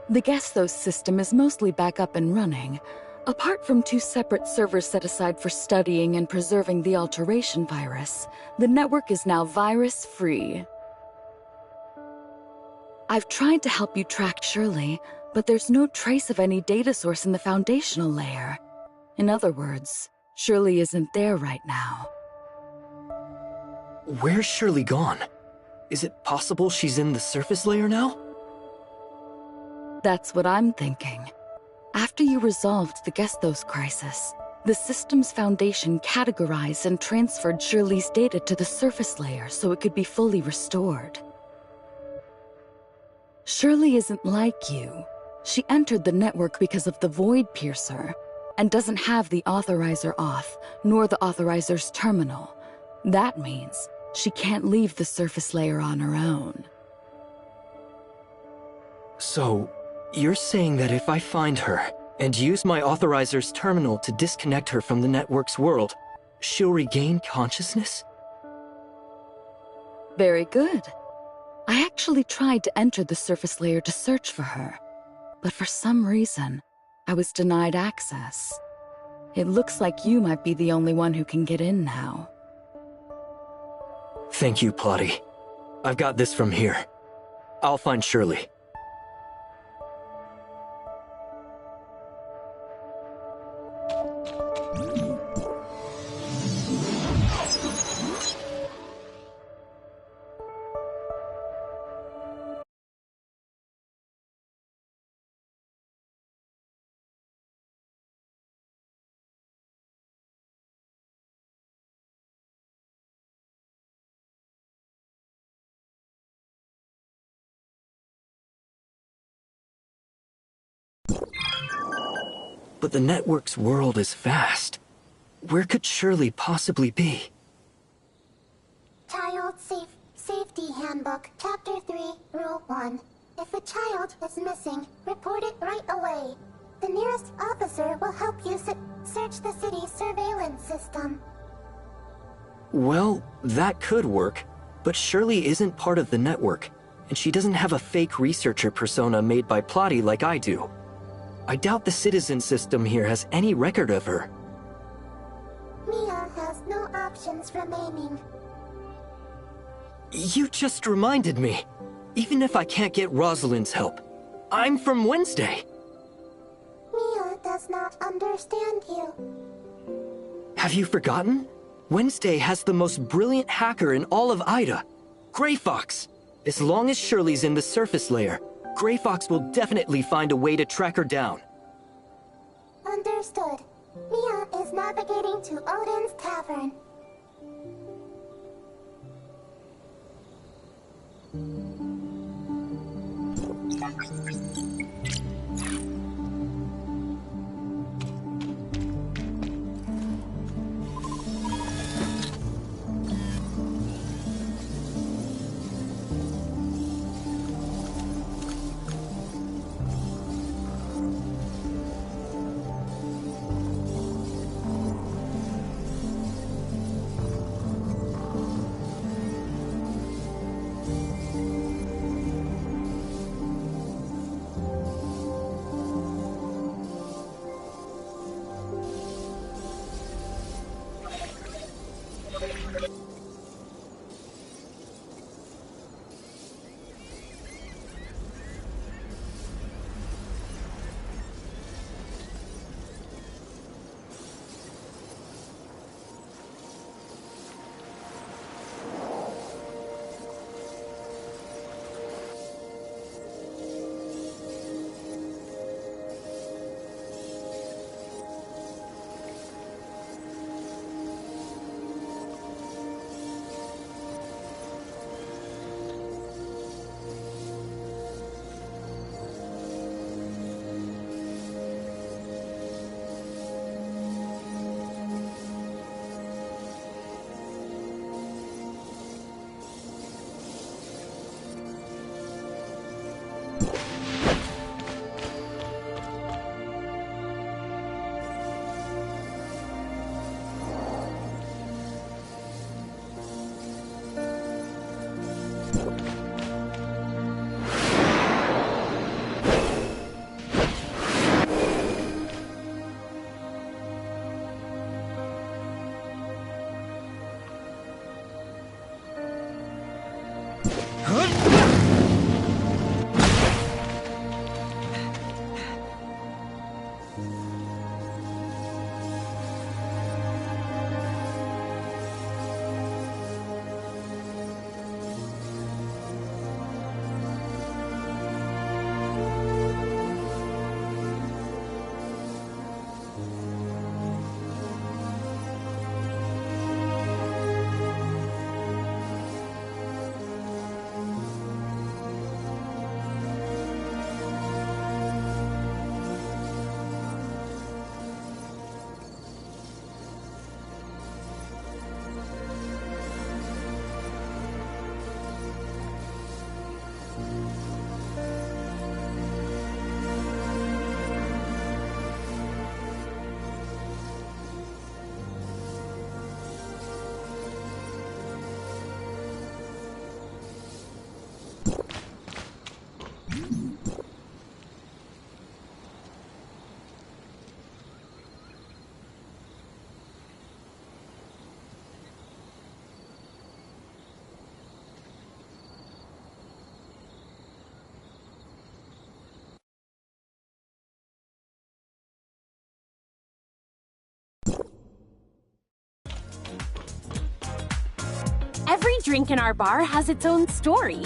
The Gesthos system is mostly back up and running, apart from 2 separate servers set aside for studying and preserving the alteration virus. The network is now virus-free. I've tried to help you track Shirley, but there's no trace of any data source in the foundational layer. In other words, Shirley isn't there right now. Where's Shirley gone? Is it possible she's in the surface layer now? That's what I'm thinking. After you resolved the Gesthos crisis, the system's foundation categorized and transferred Shirley's data to the surface layer so it could be fully restored. Shirley isn't like you. She entered the network because of the Void Piercer, and doesn't have the authorizer off, nor the authorizer's terminal. That means she can't leave the surface layer on her own. So, you're saying that if I find her, and use my authorizer's terminal to disconnect her from the network's world, she'll regain consciousness? Very good. I actually tried to enter the surface layer to search for her, but for some reason, I was denied access. It looks like you might be the only one who can get in now. Thank you, Plotty. I've got this from here. I'll find Shirley. But the network's world is vast. Where could Shirley possibly be? Child Safety Handbook, Chapter 3, Rule 1. If a child is missing, report it right away. The nearest officer will help you search the city's surveillance system. Well, that could work, but Shirley isn't part of the network, and she doesn't have a fake researcher persona made by Plotty like I do. I doubt the citizen system here has any record of her. Mia has no options remaining. You just reminded me. Even if I can't get Rosalind's help, I'm from Wednesday. Mia does not understand you. Have you forgotten? Wednesday has the most brilliant hacker in all of Ida, Grey Fox. As long as Shirley's in the surface layer, Grey Fox will definitely find a way to track her down. Understood. Mia is navigating to Odin's Tavern. drink in our bar has its own story.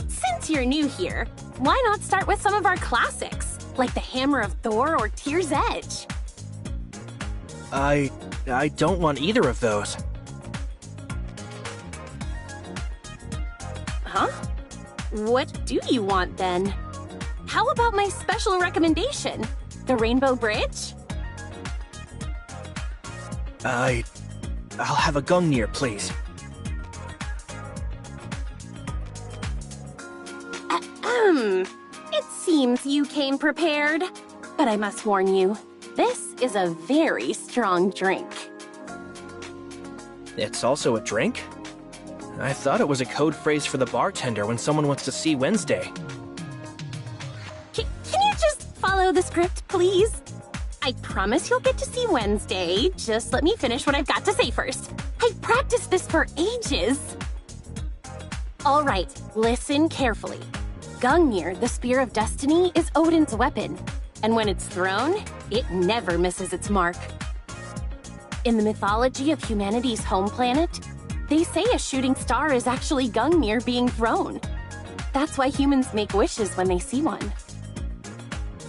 Since you're new here, why not start with some of our classics, like the Hammer of Thor or Tear's Edge? I don't want either of those. Huh? What do you want then? How about my special recommendation, the Rainbow Bridge? I'll have a Gungnir, please. It seems you came prepared. But I must warn you, this is a very strong drink. It's also a drink? I thought it was a code phrase for the bartender when someone wants to see Wednesday. Can you just follow the script, please? I promise you'll get to see Wednesday. Just let me finish what I've got to say first. I've practiced this for ages. All right, listen carefully. Gungnir, the Spear of Destiny, is Odin's weapon, and when it's thrown, it never misses its mark. In the mythology of humanity's home planet, they say a shooting star is actually Gungnir being thrown. That's why humans make wishes when they see one.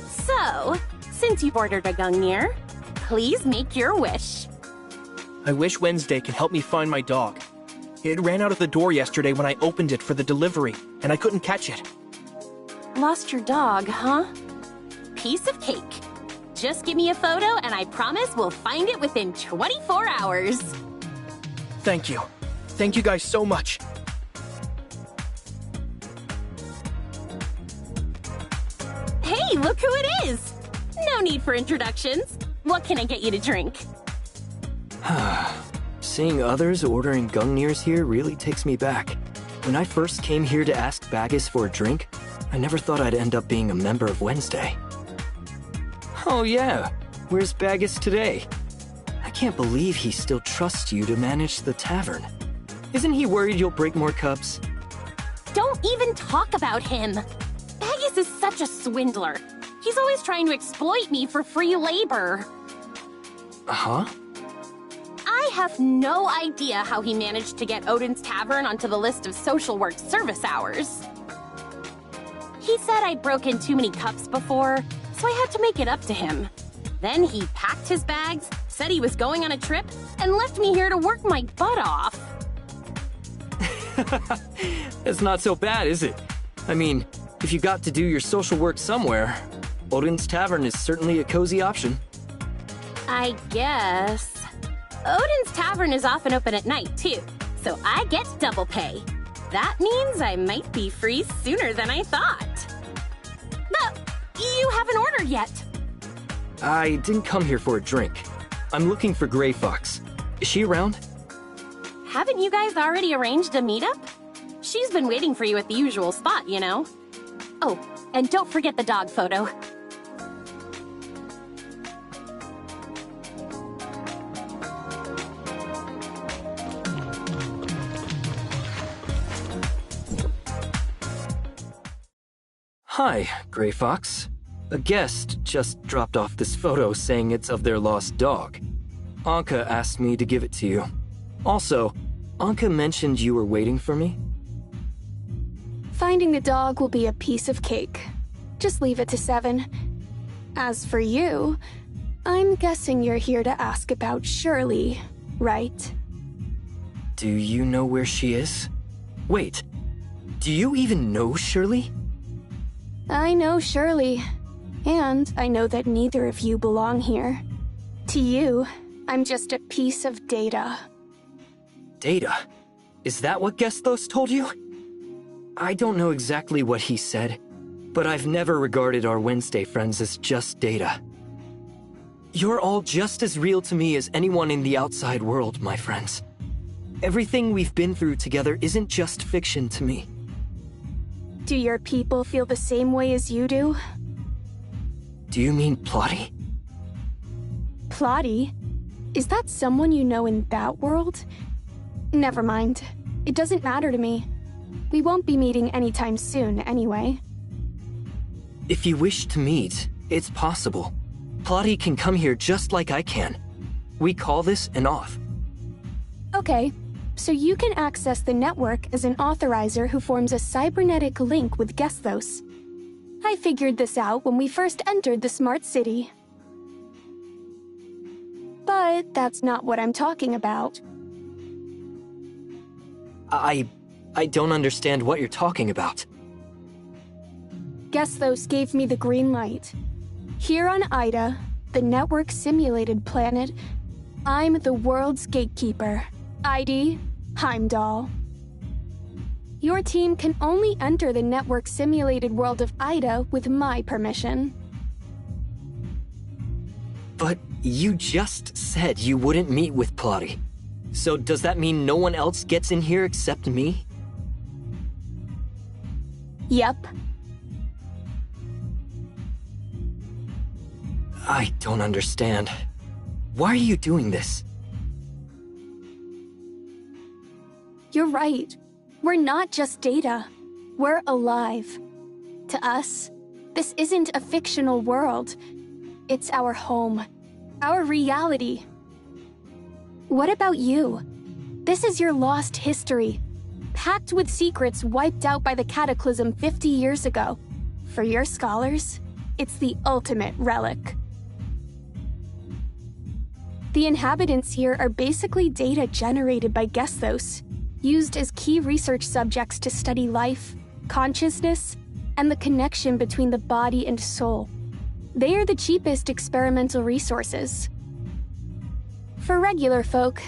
So, since you've ordered a Gungnir, please make your wish. I wish Wednesday can help me find my dog. It ran out of the door yesterday when I opened it for the delivery, and I couldn't catch it. Lost your dog, huh? Piece of cake. Just give me a photo and I promise we'll find it within 24 hours. Thank you. Thank you guys so much. Hey, look who it is! No need for introductions. What can I get you to drink? Seeing others ordering Gungnirs here really takes me back. When I first came here to ask Bagus for a drink, I never thought I'd end up being a member of Wednesday. Oh yeah, where's Bagus today? I can't believe he still trusts you to manage the tavern. Isn't he worried you'll break more cups? Don't even talk about him! Bagus is such a swindler. He's always trying to exploit me for free labor. Huh? I have no idea how he managed to get Odin's Tavern onto the list of social work service hours. He said I'd broken too many cups before, so I had to make it up to him. Then he packed his bags, said he was going on a trip, and left me here to work my butt off. It's not so bad, is it? I mean, if you got to do your social work somewhere, Odin's Tavern is certainly a cozy option. I guess. Odin's Tavern is often open at night, too, so I get double pay. That means I might be free sooner than I thought. But you haven't ordered yet. I didn't come here for a drink. I'm looking for Gray Fox. Is she around? Haven't you guys already arranged a meetup? She's been waiting for you at the usual spot, you know. Oh, and don't forget the dog photo. Hi, Gray Fox. A guest just dropped off this photo saying it's of their lost dog. Anka asked me to give it to you. Also, Anka mentioned you were waiting for me? Finding the dog will be a piece of cake. Just leave it to 7. As for you, I'm guessing you're here to ask about Shirley, right? Do you know where she is? Wait, do you even know Shirley? I know Shirley, and I know that neither of you belong here. To you, I'm just a piece of data. Data? Is that what Gesthos told you? I don't know exactly what he said, but I've never regarded our Wednesday friends as just data. You're all just as real to me as anyone in the outside world, my friends. Everything we've been through together isn't just fiction to me. Do your people feel the same way as you do? Do you mean Plotty? Plotty? Is that someone you know in that world? Never mind. It doesn't matter to me. We won't be meeting anytime soon, anyway. If you wish to meet, it's possible. Plotty can come here just like I can. We call this an off. Okay, so you can access the network as an authorizer who forms a cybernetic link with Gesthos. I figured this out when we first entered the smart city. But that's not what I'm talking about. I don't understand what you're talking about. Gesthos gave me the green light. Here on Ida, the network-simulated planet, I'm the world's gatekeeper. ID, Heimdall. Your team can only enter the network-simulated world of Ida with my permission. But you just said you wouldn't meet with Plotty. So does that mean no one else gets in here except me? Yep. I don't understand. Why are you doing this? You're right. We're not just data. We're alive. To us, this isn't a fictional world. It's our home. Our reality. What about you? This is your lost history. Packed with secrets wiped out by the cataclysm 50 years ago. For your scholars, it's the ultimate relic. The inhabitants here are basically data generated by Gesthos, used as key research subjects to study life, consciousness, and the connection between the body and soul. They are the cheapest experimental resources. For regular folk,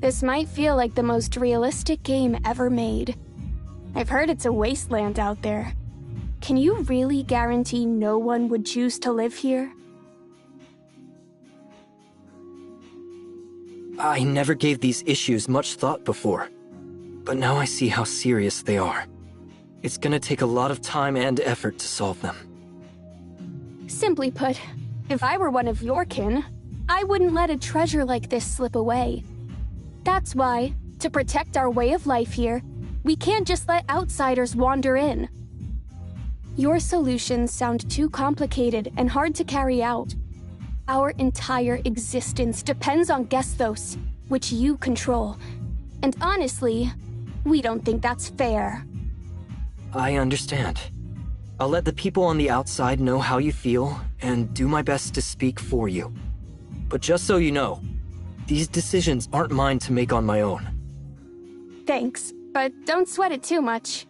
this might feel like the most realistic game ever made. I've heard it's a wasteland out there. Can you really guarantee no one would choose to live here? I never gave these issues much thought before, but now I see how serious they are. It's gonna take a lot of time and effort to solve them. Simply put, if I were one of your kin, I wouldn't let a treasure like this slip away. That's why, to protect our way of life here, we can't just let outsiders wander in. Your solutions sound too complicated and hard to carry out. Our entire existence depends on Gesthos, which you control. And honestly, we don't think that's fair. I understand. I'll let the people on the outside know how you feel, and do my best to speak for you. But just so you know, these decisions aren't mine to make on my own. Thanks, but don't sweat it too much.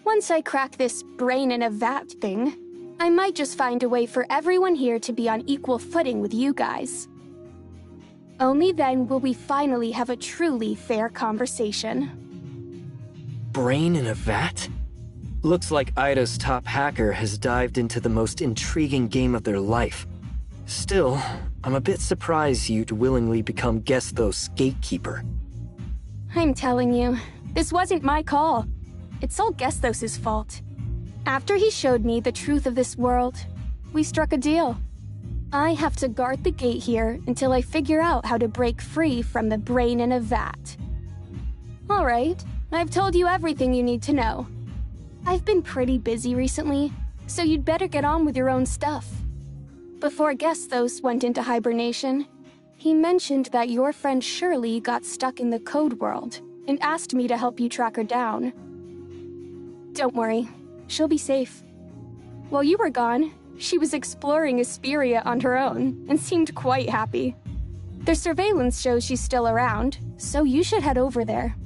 Once I crack this brain in a vat thing, I might just find a way for everyone here to be on equal footing with you guys. Only then will we finally have a truly fair conversation. Brain in a vat? Looks like Ida's top hacker has dived into the most intriguing game of their life. Still, I'm a bit surprised you'd willingly become Gesthos' gatekeeper. I'm telling you, this wasn't my call. It's all Gesthos' fault. After he showed me the truth of this world, we struck a deal. I have to guard the gate here until I figure out how to break free from the brain in a vat. All right, I've told you everything you need to know. I've been pretty busy recently, so you'd better get on with your own stuff. Before Gesthos went into hibernation, he mentioned that your friend Shirley got stuck in the code world and asked me to help you track her down. Don't worry, she'll be safe. While you were gone, she was exploring Asperia on her own and seemed quite happy. The surveillance shows she's still around, so you should head over there.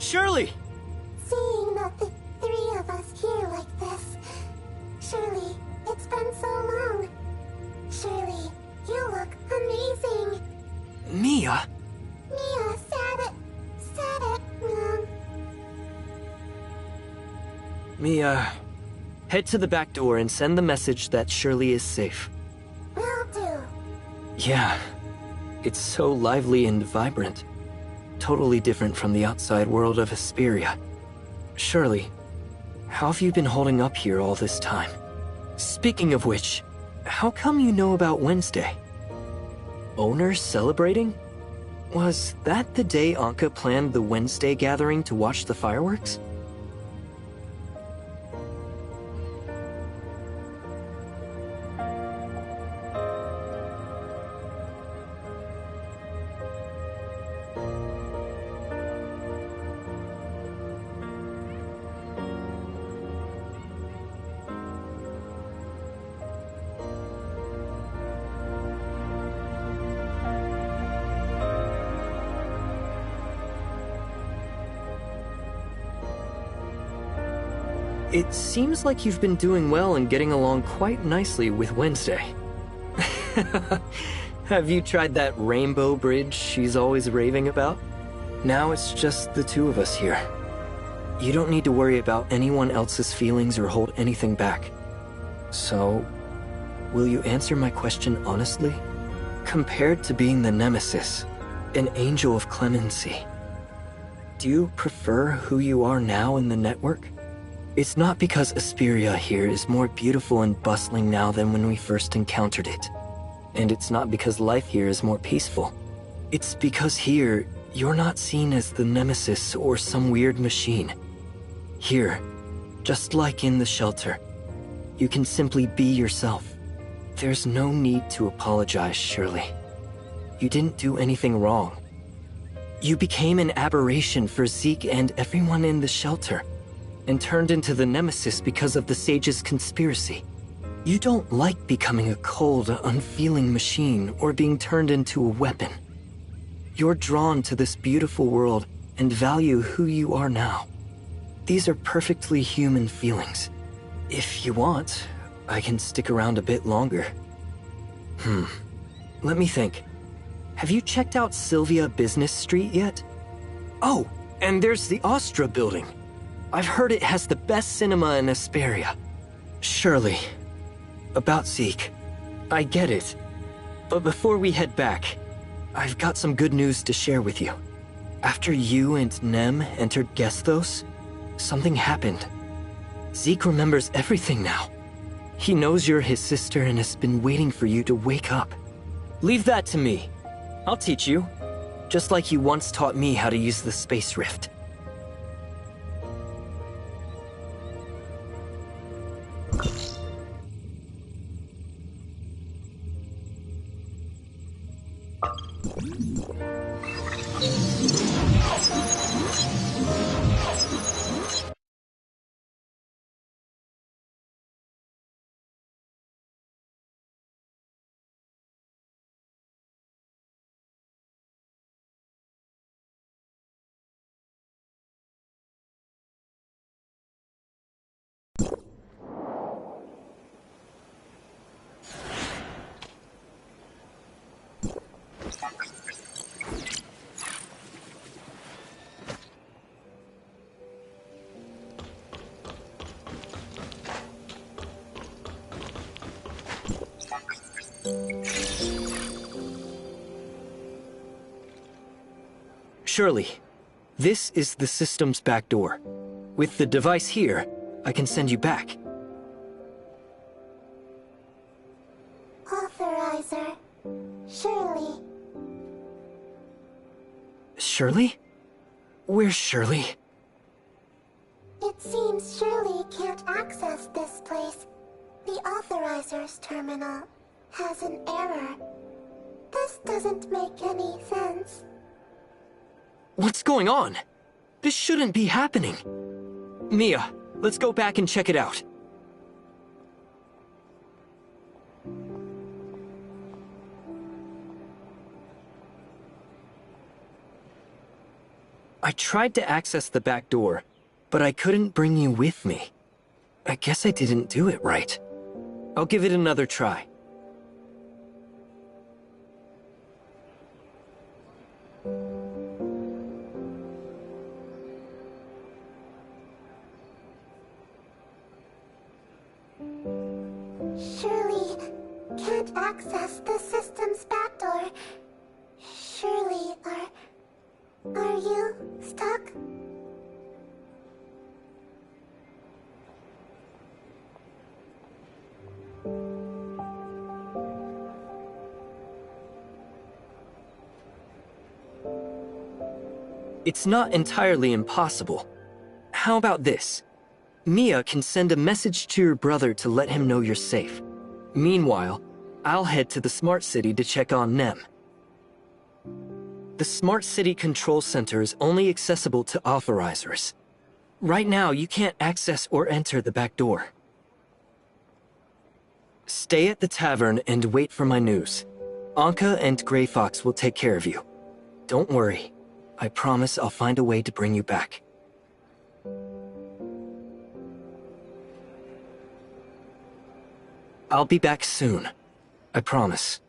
Shirley! Seeing the three of us here like this. Shirley, it's been so long. Shirley, you look amazing. Mia? Mia said it, Mom. Mia, head to the back door and send the message that Shirley is safe. Will do. Yeah, it's so lively and vibrant. Totally different from the outside world of Hesperia. Shirley, how have you been holding up here all this time? Speaking of which, how come you know about Wednesday? Owners celebrating? Was that the day Anka planned the Wednesday gathering to watch the fireworks? It seems like you've been doing well and getting along quite nicely with Wednesday. Have you tried that rainbow bridge she's always raving about? Now it's just the two of us here. You don't need to worry about anyone else's feelings or hold anything back. So, will you answer my question honestly? Compared to being the Nemesis, an angel of clemency, do you prefer who you are now in the network? It's not because Hesperia here is more beautiful and bustling now than when we first encountered it. And it's not because life here is more peaceful. It's because here, you're not seen as the nemesis or some weird machine. Here, just like in the shelter, you can simply be yourself. There's no need to apologize, Shirley. You didn't do anything wrong. You became an aberration for Zeke and everyone in the shelter, and turned into the nemesis because of the Sage's conspiracy. You don't like becoming a cold, unfeeling machine or being turned into a weapon. You're drawn to this beautiful world and value who you are now. These are perfectly human feelings. If you want, I can stick around a bit longer. Let me think. Have you checked out Sylvia Business Street yet? Oh, and there's the Astra building. I've heard it has the best cinema in Asperia. Shirley, about Zeke, I get it. But before we head back, I've got some good news to share with you. After you and Nem entered Gesthos, something happened. Zeke remembers everything now. He knows you're his sister and has been waiting for you to wake up. Leave that to me. I'll teach you. Just like you once taught me how to use the space rift. Shirley, this is the system's back door. With the device here, I can send you back. Authorizer. Shirley. Shirley? Where's Shirley? It seems Shirley can't access this place. The Authorizer's terminal has an error. This doesn't make any sense. What's going on? This shouldn't be happening. Mia, let's go back and check it out. I tried to access the back door, but I couldn't bring you with me. I guess I didn't do it right. I'll give it another try. Shirley can't access the system's backdoor. Shirley, are you stuck? It's not entirely impossible. How about this? Mia can send a message to your brother to let him know you're safe. Meanwhile, I'll head to the Smart City to check on Nem. The Smart City Control Center is only accessible to authorizers. Right now, you can't access or enter the back door. Stay at the tavern and wait for my news. Anka and Grey Fox will take care of you. Don't worry. I promise I'll find a way to bring you back. I'll be back soon. I promise.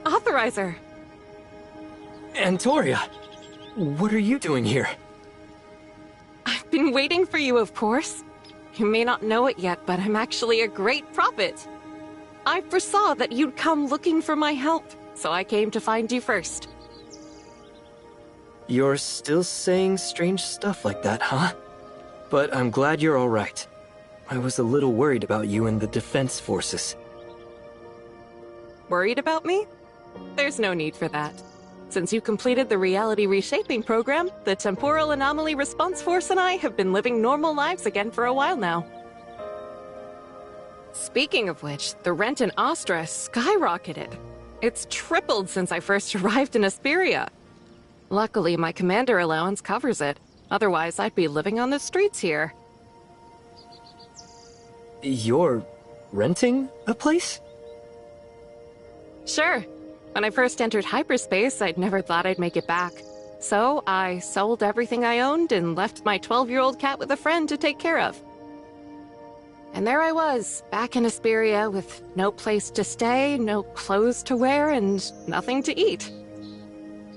Authorizer! Antoria, what are you doing here? I've been waiting for you, of course. You may not know it yet, but I'm actually a great prophet. I foresaw that you'd come looking for my help, so I came to find you first. You're still saying strange stuff like that, huh? But I'm glad you're alright. I was a little worried about you and the defense forces. Worried about me? There's no need for that. Since you completed the reality reshaping program, the Temporal Anomaly Response Force and I have been living normal lives again for a while now. Speaking of which, the rent in Astra skyrocketed. It's tripled since I first arrived in Asperia. Luckily, my commander allowance covers it. Otherwise, I'd be living on the streets here. You're renting a place? Sure. When I first entered hyperspace, I'd never thought I'd make it back. So, I sold everything I owned and left my 12-year-old cat with a friend to take care of. And there I was, back in Asperia with no place to stay, no clothes to wear, and nothing to eat.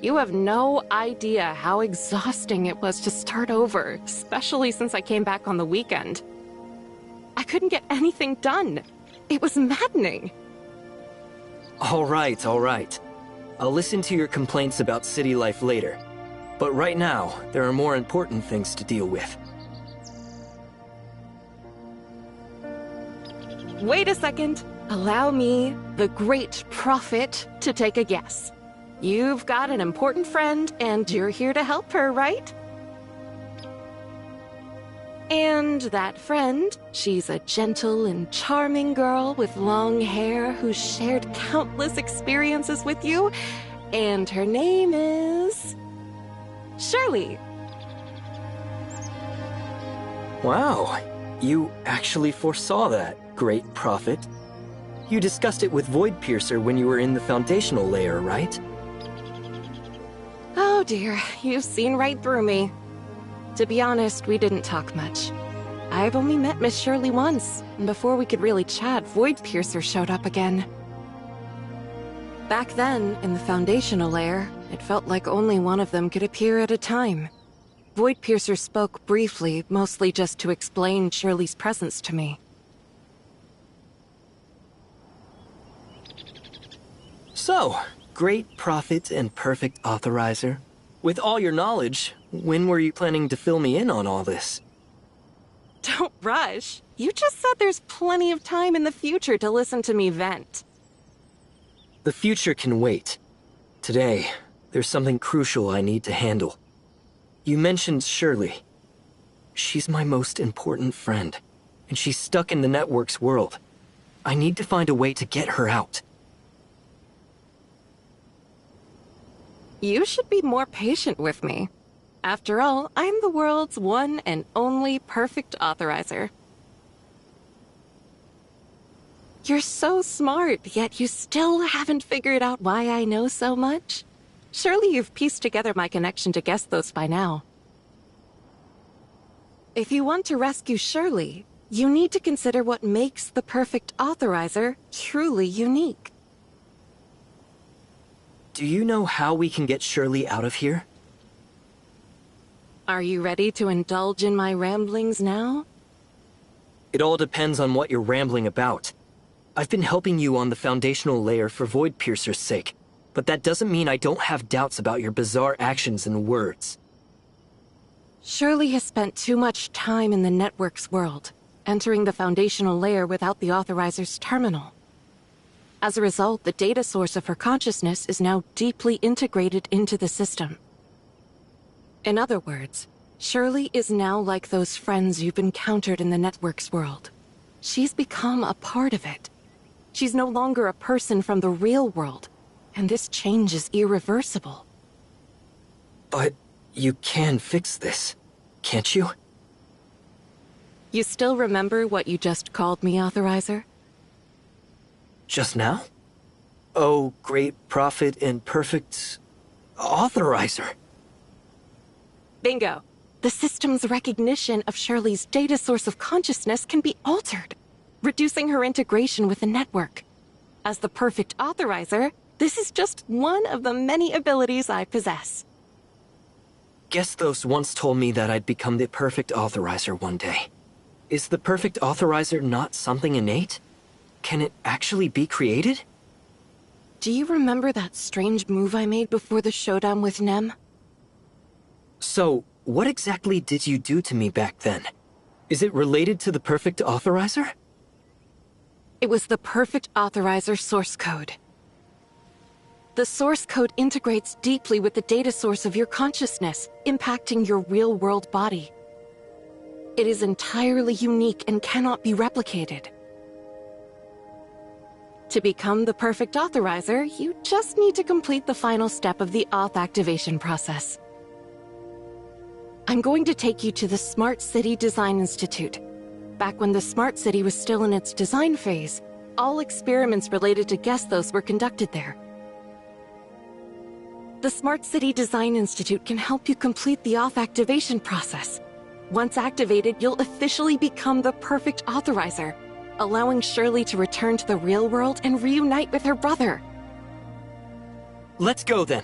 You have no idea how exhausting it was to start over, especially since I came back on the weekend. I couldn't get anything done. It was maddening. Alright. I'll listen to your complaints about city life later. But right now, there are more important things to deal with. Wait a second. Allow me, the great prophet, to take a guess. You've got an important friend, and you're here to help her, right? And that friend, she's a gentle and charming girl with long hair who's shared countless experiences with you, and her name is... Shirley. Wow, you actually foresaw that, great prophet. You discussed it with Void Piercer when you were in the foundational layer, right? Oh dear, you've seen right through me. To be honest, we didn't talk much. I've only met Miss Shirley once, and before we could really chat, Void Piercer showed up again. Back then, in the foundational layer, it felt like only one of them could appear at a time. Void Piercer spoke briefly, mostly just to explain Shirley's presence to me. So, great prophet and perfect authorizer. With all your knowledge, when were you planning to fill me in on all this? Don't rush. You just said there's plenty of time in the future to listen to me vent. The future can wait. Today, there's something crucial I need to handle. You mentioned Shirley. She's my most important friend, and she's stuck in the network's world. I need to find a way to get her out. You should be more patient with me. After all, I'm the world's one and only perfect authorizer. You're so smart, yet you still haven't figured out why I know so much. Surely you've pieced together my connection to Gesthos by now. If you want to rescue Shirley, you need to consider what makes the perfect authorizer truly unique. Do you know how we can get Shirley out of here? Are you ready to indulge in my ramblings now? It all depends on what you're rambling about. I've been helping you on the foundational layer for Void Piercer's sake, but that doesn't mean I don't have doubts about your bizarre actions and words. Shirley has spent too much time in the network's world. entering the foundational layer without the Authorizer's terminal. As a result, the data source of her consciousness is now deeply integrated into the system. In other words, Shirley is now like those friends you've encountered in the network's world. She's become a part of it. She's no longer a person from the real world, and this change is irreversible. But you can fix this, can't you? You still remember what you just called me, Authorizer? Just now? Oh, great prophet and perfect Authorizer. Bingo. The system's recognition of Shirley's data source of consciousness can be altered, reducing her integration with the network. As the perfect Authorizer, this is just one of the many abilities I possess. Gesthos once told me that I'd become the perfect Authorizer one day. Is the perfect Authorizer not something innate? Can it actually be created? Do you remember that strange move I made before the showdown with Nem? So, what exactly did you do to me back then? Is it related to the perfect Authorizer? It was the perfect Authorizer source code. The source code integrates deeply with the data source of your consciousness, impacting your real-world body. It is entirely unique and cannot be replicated. To become the perfect Authorizer, you just need to complete the final step of the auth activation process. I'm going to take you to the Smart City Design Institute. Back when the Smart City was still in its design phase, all experiments related to Gesthos were conducted there. The Smart City Design Institute can help you complete the auth activation process. Once activated, you'll officially become the perfect Authorizer, allowing Shirley to return to the real world and reunite with her brother. Let's go then.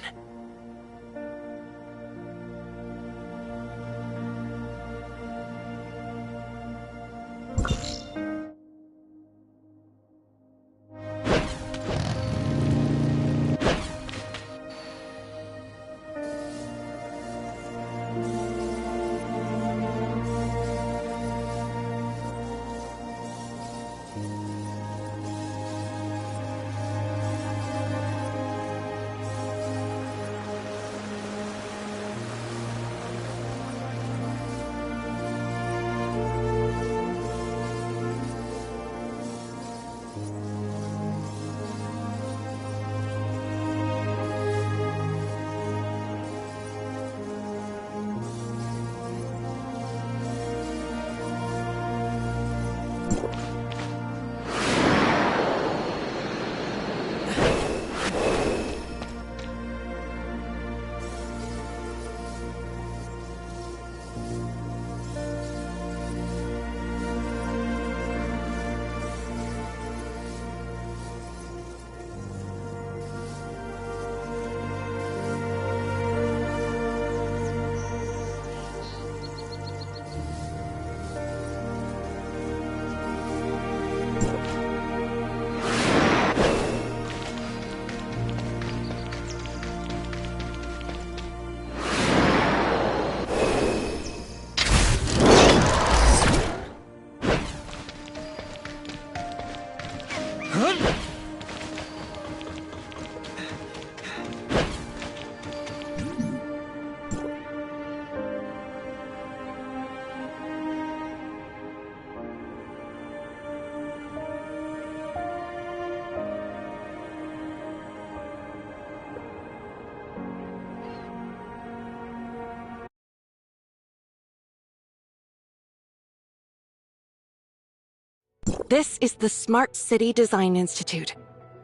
This is the Smart City Design Institute.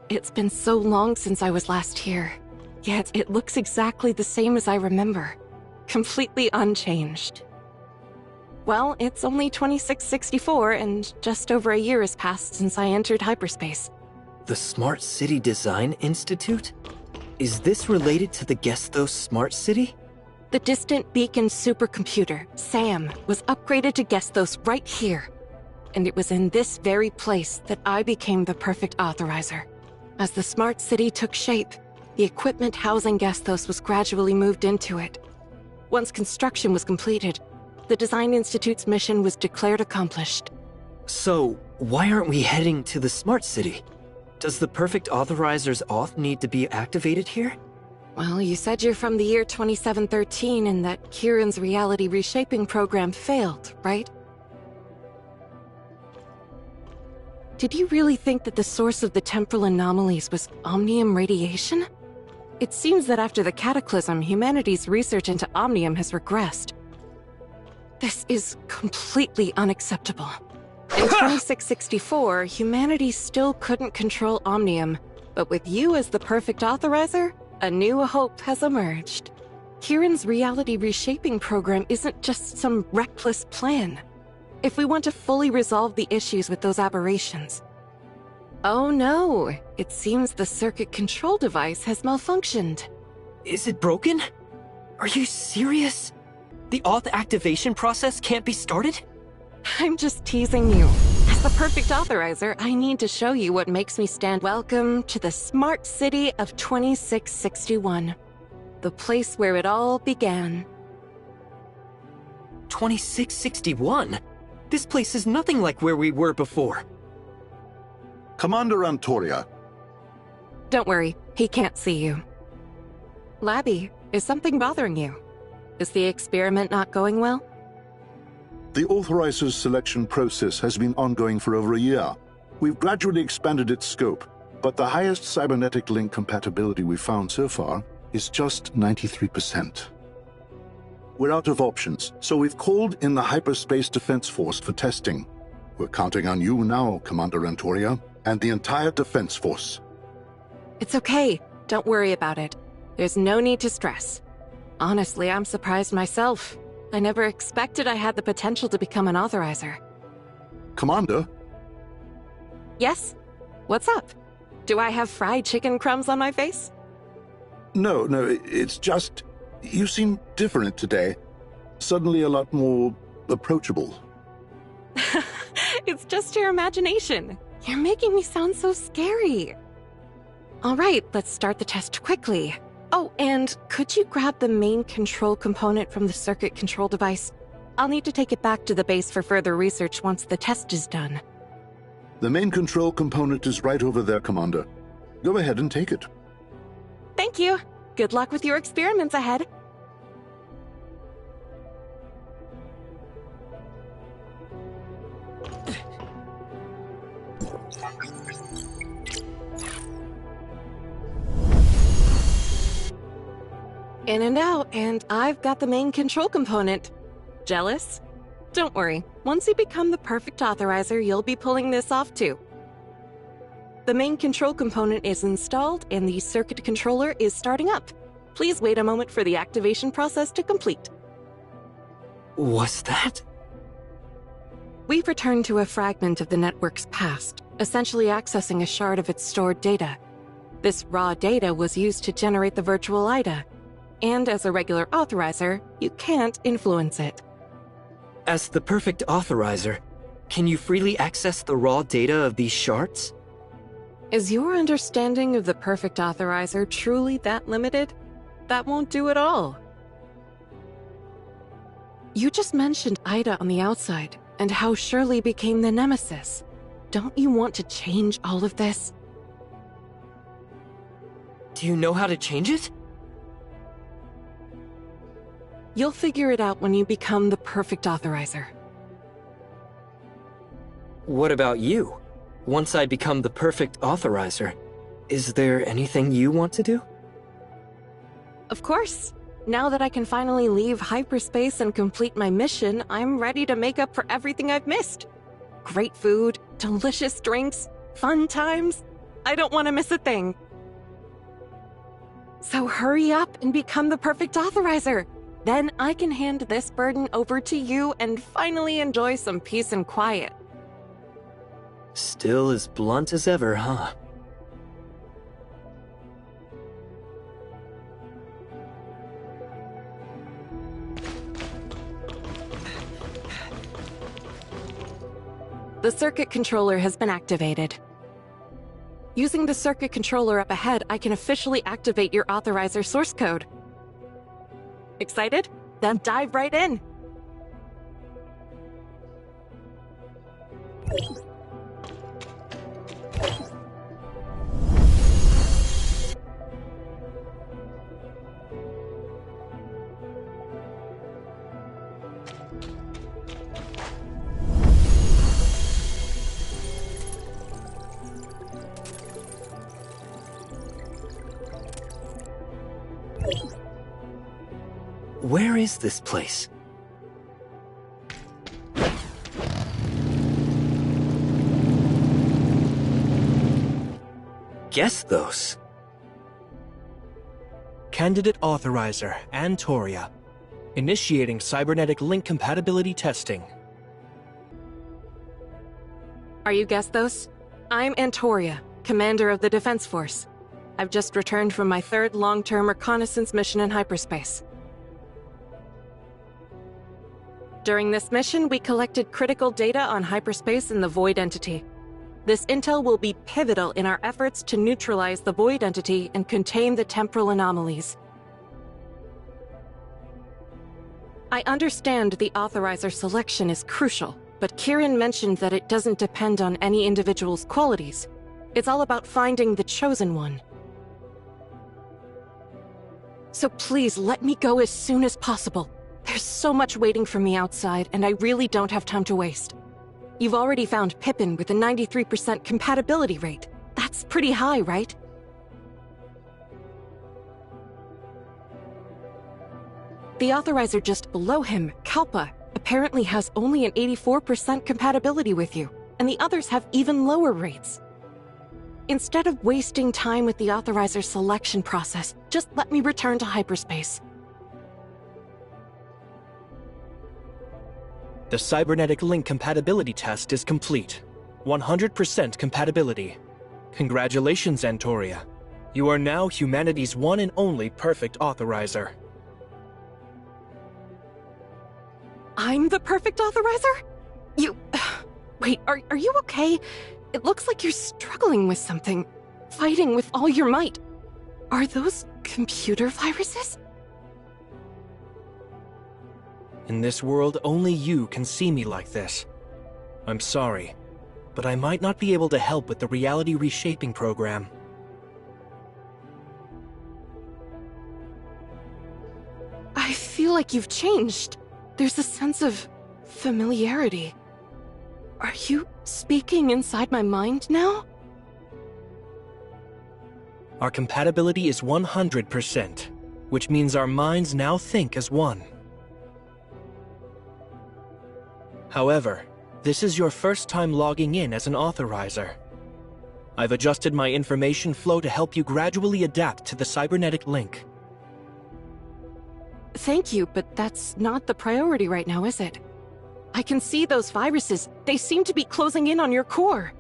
It's been so long since I was last here, yet it looks exactly the same as I remember. Completely unchanged. Well, it's only 2664 and just over a year has passed since I entered hyperspace. The Smart City Design Institute? Is this related to the Gesthos Smart City? The distant beacon supercomputer, SAM, was upgraded to Gesthos right here. And it was in this very place that I became the perfect Authorizer. As the Smart City took shape, the equipment housing Gesthos was gradually moved into it. Once construction was completed, the Design Institute's mission was declared accomplished. So, why aren't we heading to the Smart City? Does the Perfect Authorizer's auth need to be activated here? Well, you said you're from the year 2713 and that Kieran's reality reshaping program failed, right? Did you really think that the source of the temporal anomalies was omnium radiation? It seems that after the cataclysm, humanity's research into omnium has regressed. This is completely unacceptable. In 2664, humanity still couldn't control omnium, but with you as the perfect authorizer, a new hope has emerged. Kieran's reality reshaping program isn't just some reckless plan. If we want to fully resolve the issues with those aberrations. Oh no, it seems the circuit control device has malfunctioned. Is it broken? Are you serious? The auth activation process can't be started? I'm just teasing you. As the perfect authorizer, I need to show you what makes me stand. Welcome to the Smart City of 2661. The place where it all began. 2661? This place is nothing like where we were before. Commander Antoria. Don't worry, he can't see you. Labby, is something bothering you? Is the experiment not going well? The Authorizer's selection process has been ongoing for over a year. We've gradually expanded its scope, but the highest cybernetic link compatibility we've found so far is just 93%. We're out of options, so we've called in the Hyperspace Defense Force for testing. We're counting on you now, Commander Antoria, and the entire Defense Force. It's okay. Don't worry about it. There's no need to stress. Honestly, I'm surprised myself. I never expected I had the potential to become an authorizer. Commander? Yes? What's up? Do I have fried chicken crumbs on my face? No, it's just... you seem different today. Suddenly a lot more approachable. It's just your imagination. You're making me sound so scary. All right, let's start the test quickly. Oh, and could you grab the main control component from the circuit control device? I'll need to take it back to the base for further research once the test is done. The main control component is right over there, Commander. Go ahead and take it. Thank you. Good luck with your experiments ahead. In and out, and I've got the main control component. Jealous? Don't worry, once you become the perfect authorizer, you'll be pulling this off too. The main control component is installed and the circuit controller is starting up. Please wait a moment for the activation process to complete. What's that? We've returned to a fragment of the network's past, essentially accessing a shard of its stored data. This raw data was used to generate the virtual Ida. And as a regular authorizer, you can't influence it. As the perfect authorizer, can you freely access the raw data of these shards? Is your understanding of the perfect authorizer truly that limited? That won't do it all. You just mentioned Ida on the outside, and how Shirley became the nemesis. Don't you want to change all of this? Do you know how to change it? You'll figure it out when you become the perfect authorizer. What about you? Once I become the perfect authorizer, is there anything you want to do? Of course. Now that I can finally leave hyperspace and complete my mission, I'm ready to make up for everything I've missed. Great food, delicious drinks, fun times. I don't want to miss a thing. So hurry up and become the perfect authorizer. Then I can hand this burden over to you and finally enjoy some peace and quiet. Still as blunt as ever, huh? The circuit controller has been activated. Using the circuit controller up ahead, I can officially activate your authorizer source code. Excited? Then dive right in! Where is this place? Gesthos. Candidate Authorizer, Antoria. Initiating cybernetic link compatibility testing. Are you Gesthos? I'm Antoria, commander of the Defense Force. I've just returned from my third long-term reconnaissance mission in hyperspace. During this mission, we collected critical data on hyperspace and the Void Entity. This intel will be pivotal in our efforts to neutralize the Void Entity and contain the temporal anomalies. I understand the Authorizer selection is crucial, but Kieran mentioned that it doesn't depend on any individual's qualities. It's all about finding the chosen one. So please let me go as soon as possible. There's so much waiting for me outside, and I really don't have time to waste. You've already found Pippin with a 93% compatibility rate. That's pretty high, right? The Authorizer just below him, Kalpa, apparently has only an 84% compatibility with you, and the others have even lower rates. Instead of wasting time with the Authorizer selection process, just let me return to hyperspace. The cybernetic link compatibility test is complete. 100% compatibility. Congratulations, Antoria. You are now humanity's one and only perfect Authorizer. I'm the perfect Authorizer? You... Wait, are you okay? It looks like you're struggling with something. Fighting with all your might. Are those computer viruses? In this world, only you can see me like this. I'm sorry, but I might not be able to help with the reality reshaping program. I feel like you've changed. There's a sense of familiarity. Are you speaking inside my mind now? Our compatibility is 100%, which means our minds now think as one. However, this is your first time logging in as an Authorizer. I've adjusted my information flow to help you gradually adapt to the cybernetic link. Thank you, but that's not the priority right now, is it? I can see those viruses. They seem to be closing in on your core.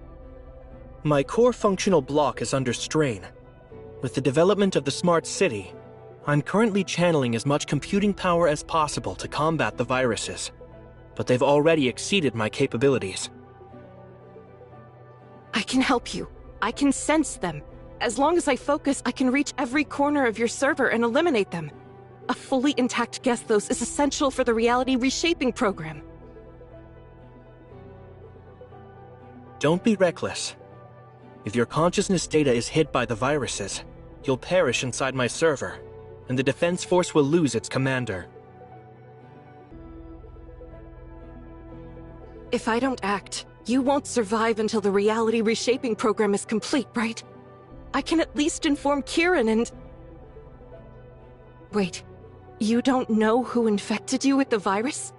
My core functional block is under strain. With the development of the smart city, I'm currently channeling as much computing power as possible to combat the viruses, but they've already exceeded my capabilities. I can help you. I can sense them. As long as I focus, I can reach every corner of your server and eliminate them. A fully intact Gesthos is essential for the reality reshaping program. Don't be reckless. If your consciousness data is hit by the viruses, you'll perish inside my server, and the Defense Force will lose its commander. If I don't act, you won't survive until the reality reshaping program is complete, right? I can at least inform Kieran and... Wait, you don't know who infected you with the virus?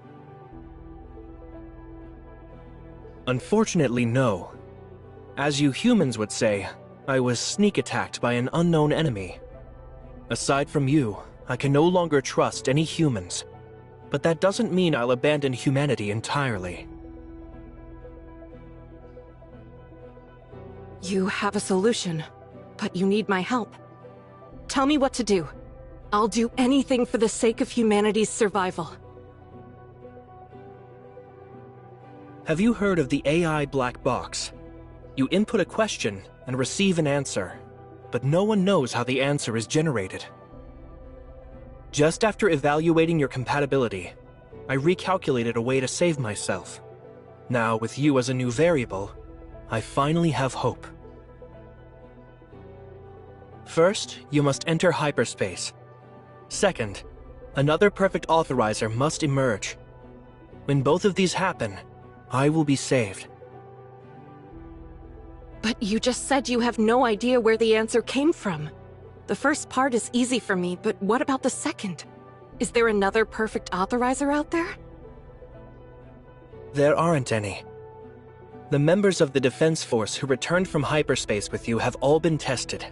Unfortunately, no. As you humans would say, I was sneak attacked by an unknown enemy. Aside from you, I can no longer trust any humans. But that doesn't mean I'll abandon humanity entirely. You have a solution, but you need my help. Tell me what to do. I'll do anything for the sake of humanity's survival. Have you heard of the AI black box? You input a question and receive an answer, but no one knows how the answer is generated. Just after evaluating your compatibility, I recalculated a way to save myself. Now, with you as a new variable, I finally have hope. First, you must enter hyperspace. Second, another perfect Authorizer must emerge. When both of these happen, I will be saved. But you just said you have no idea where the answer came from. The first part is easy for me, but what about the second? Is there another perfect authorizer out there? There aren't any. The members of the Defense Force who returned from hyperspace with you have all been tested.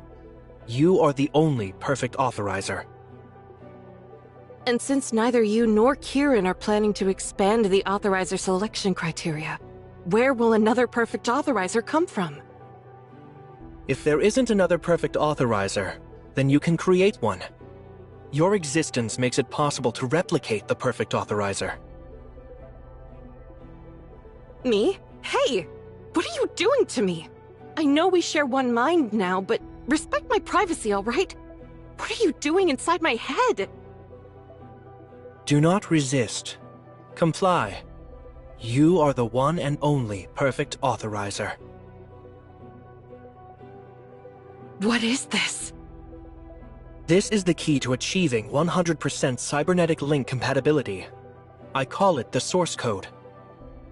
You are the only perfect authorizer. And since neither you nor Kieran are planning to expand the authorizer selection criteria, where will another perfect authorizer come from? If there isn't another perfect authorizer, then you can create one. Your existence makes it possible to replicate the perfect authorizer. Me? Hey! What are you doing to me? I know we share one mind now, but respect my privacy, all right? What are you doing inside my head? Do not resist. Comply. You are the one and only perfect authorizer. What is this? This is the key to achieving 100% cybernetic link compatibility. I call it the source code.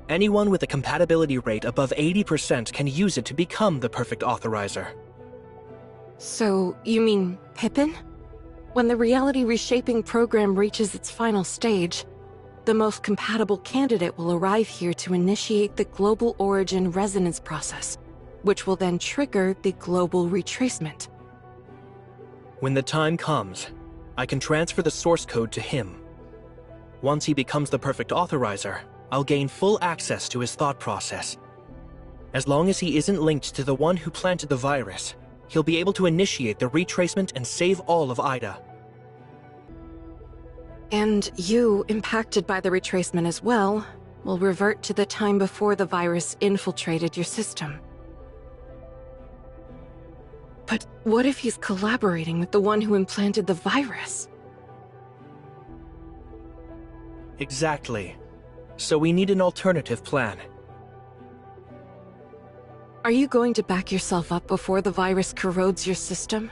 Anyone with a compatibility rate above 80% can use it to become the perfect authorizer. So, you mean Pippin? When the reality reshaping program reaches its final stage, the most compatible candidate will arrive here to initiate the global origin resonance process, which will then trigger the global retracement. When the time comes, I can transfer the source code to him. Once he becomes the perfect authorizer, I'll gain full access to his thought process. As long as he isn't linked to the one who planted the virus, he'll be able to initiate the retracement and save all of Ida. And you, impacted by the retracement as well, will revert to the time before the virus infiltrated your system. But what if he's collaborating with the one who implanted the virus? Exactly. So we need an alternative plan. Are you going to back yourself up before the virus corrodes your system?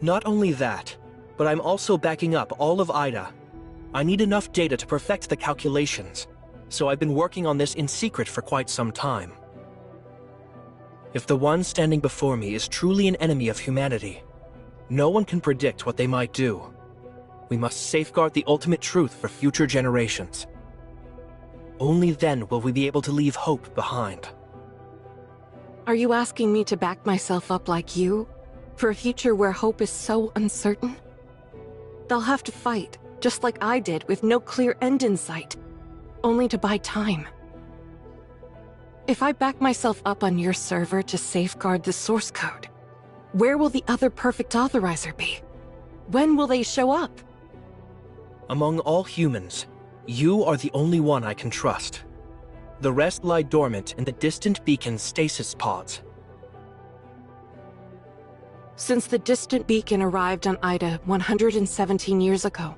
Not only that, but I'm also backing up all of Ida. I need enough data to perfect the calculations, so I've been working on this in secret for quite some time. If the one standing before me is truly an enemy of humanity, no one can predict what they might do. We must safeguard the ultimate truth for future generations. Only then will we be able to leave hope behind. Are you asking me to back myself up like you, for a future where hope is so uncertain? They'll have to fight, just like I did, with no clear end in sight, only to buy time. If I back myself up on your server to safeguard the source code, where will the other perfect authorizer be? When will they show up? Among all humans, you are the only one I can trust. The rest lie dormant in the distant beacon's stasis pods. Since the distant beacon arrived on Ida 117 years ago,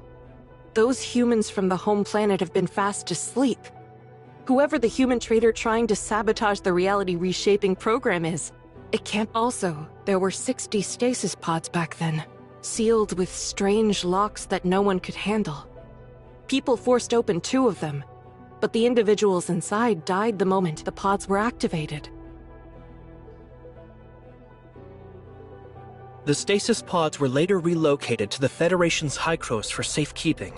those humans from the home planet have been fast asleep. Whoever the human traitor trying to sabotage the reality reshaping program is, it can't. Also, there were 60 stasis pods back then, sealed with strange locks that no one could handle. People forced open 2 of them, but the individuals inside died the moment the pods were activated. The stasis pods were later relocated to the Federation's Hykros for safekeeping,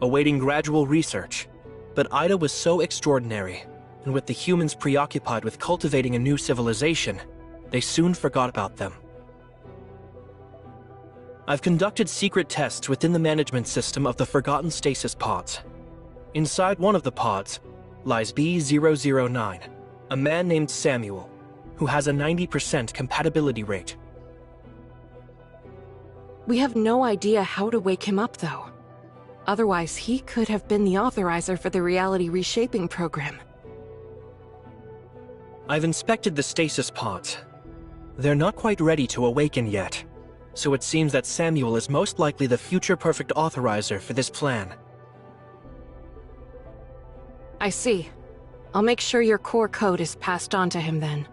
awaiting gradual research. But Ida was so extraordinary, and with the humans preoccupied with cultivating a new civilization, they soon forgot about them. I've conducted secret tests within the management system of the forgotten stasis pods. Inside one of the pods lies B009, a man named Samuel, who has a 90% compatibility rate. We have no idea how to wake him up, though. Otherwise, he could have been the authorizer for the reality reshaping program. I've inspected the stasis pods. They're not quite ready to awaken yet, so it seems that Samuel is most likely the future perfect authorizer for this plan. I see. I'll make sure your core code is passed on to him then.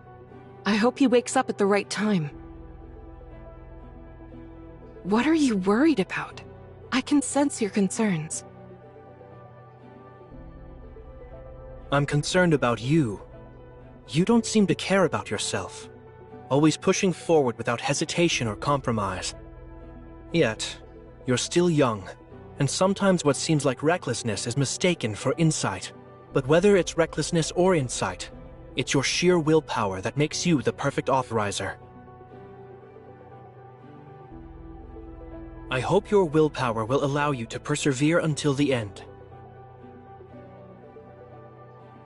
I hope he wakes up at the right time. What are you worried about? I can sense your concerns. I'm concerned about you. You don't seem to care about yourself, always pushing forward without hesitation or compromise. Yet, you're still young And sometimes what seems like recklessness is mistaken for insight. But whether it's recklessness or insight, it's your sheer willpower that makes you the perfect authorizer. I hope your willpower will allow you to persevere until the end.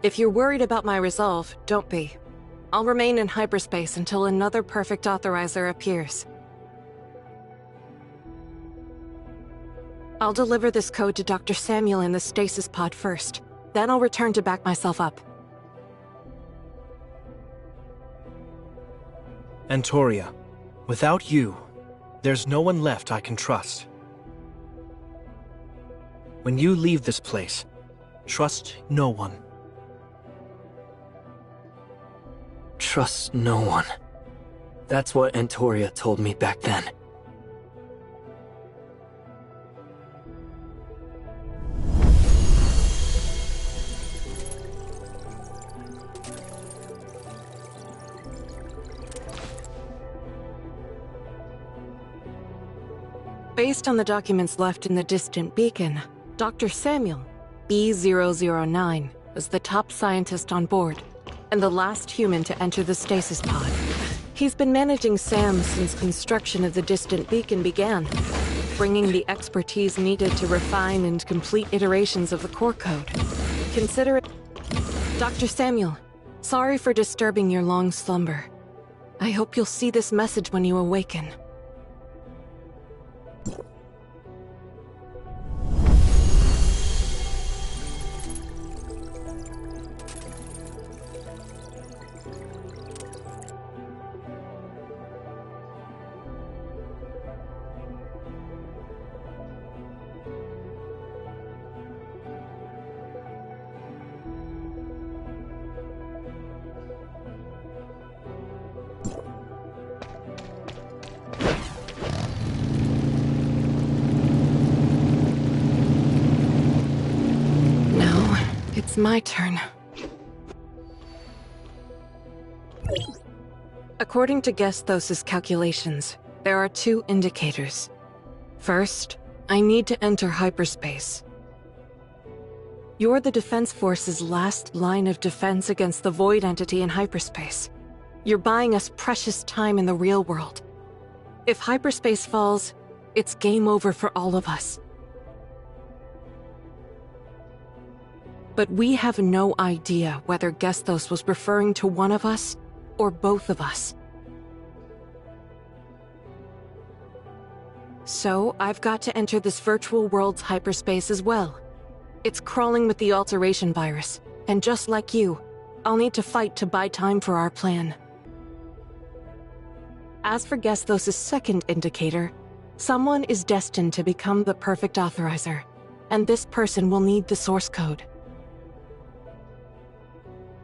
If you're worried about my resolve, don't be. I'll remain in hyperspace until another perfect authorizer appears. I'll deliver this code to Dr. Samuel in the stasis pod first. Then I'll return to back myself up. Antoria, without you, there's no one left I can trust. When you leave this place, trust no one. Trust no one. That's what Antoria told me back then. Based on the documents left in the distant beacon, Dr. Samuel, B009, was the top scientist on board, and the last human to enter the stasis pod. He's been managing SAM since construction of the distant beacon began, bringing the expertise needed to refine and complete iterations of the core code. Consider it... Dr. Samuel, sorry for disturbing your long slumber. I hope you'll see this message when you awaken. It's my turn. According to Gesthos' calculations, there are 2 indicators. First, I need to enter hyperspace. You're the Defense Force's last line of defense against the Void entity in hyperspace. You're buying us precious time in the real world. If hyperspace falls, it's game over for all of us. But we have no idea whether Gesthos was referring to one of us or both of us. So I've got to enter this virtual world's hyperspace as well. It's crawling with the alteration virus, and just like you, I'll need to fight to buy time for our plan. As for Gesthos' second indicator, someone is destined to become the perfect authorizer, and this person will need the source code.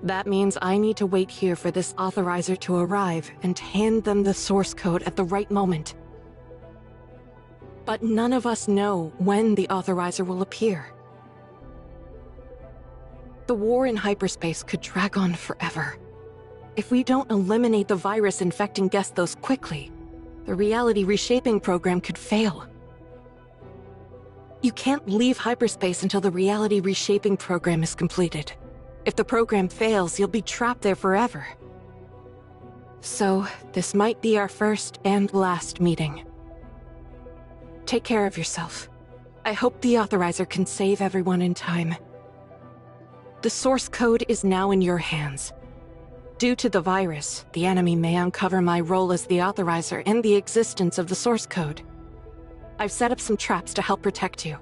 That means I need to wait here for this authorizer to arrive and hand them the source code at the right moment. But none of us know when the authorizer will appear. The war in hyperspace could drag on forever. If we don't eliminate the virus infecting Gesthos quickly, the reality reshaping program could fail. You can't leave hyperspace until the reality reshaping program is completed. If the program fails, you'll be trapped there forever. So, this might be our first and last meeting. Take care of yourself. I hope the authorizer can save everyone in time. The source code is now in your hands. Due to the virus, the enemy may uncover my role as the authorizer and the existence of the source code. I've set up some traps to help protect you.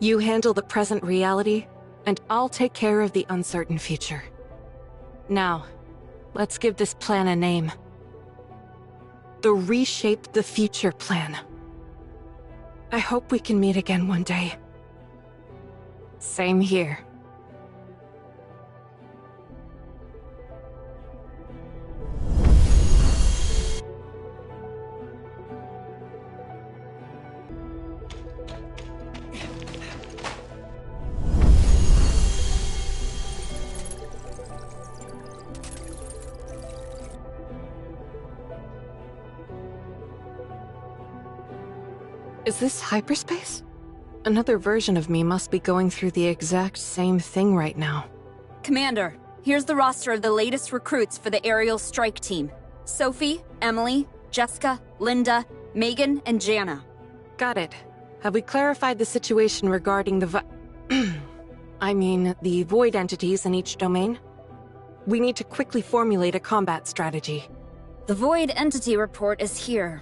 You handle the present reality, and I'll take care of the uncertain future. Now, let's give this plan a name. The Reshape the Future plan. I hope we can meet again one day. Same here. Is this hyperspace? Another version of me must be going through the exact same thing right now. Commander, here's the roster of the latest recruits for the aerial strike team. Sophie, Emily, Jessica, Linda, Megan, and Jana. Got it. Have we clarified the situation regarding the the void entities in each domain? We need to quickly formulate a combat strategy. The void entity report is here.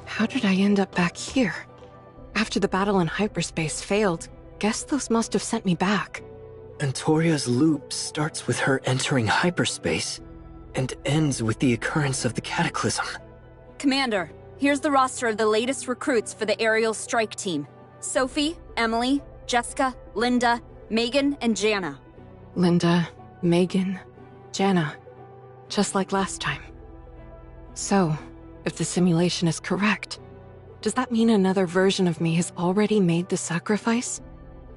How did I end up back here? After the battle in hyperspace failed, Gesthos must have sent me back. Antoria's loop starts with her entering hyperspace and ends with the occurrence of the cataclysm. Commander, here's the roster of the latest recruits for the aerial strike team. Sophie, Emily, Jessica, Linda, Megan, and Jana. Linda, Megan, Jana. Just like last time. So, if the simulation is correct, does that mean another version of me has already made the sacrifice?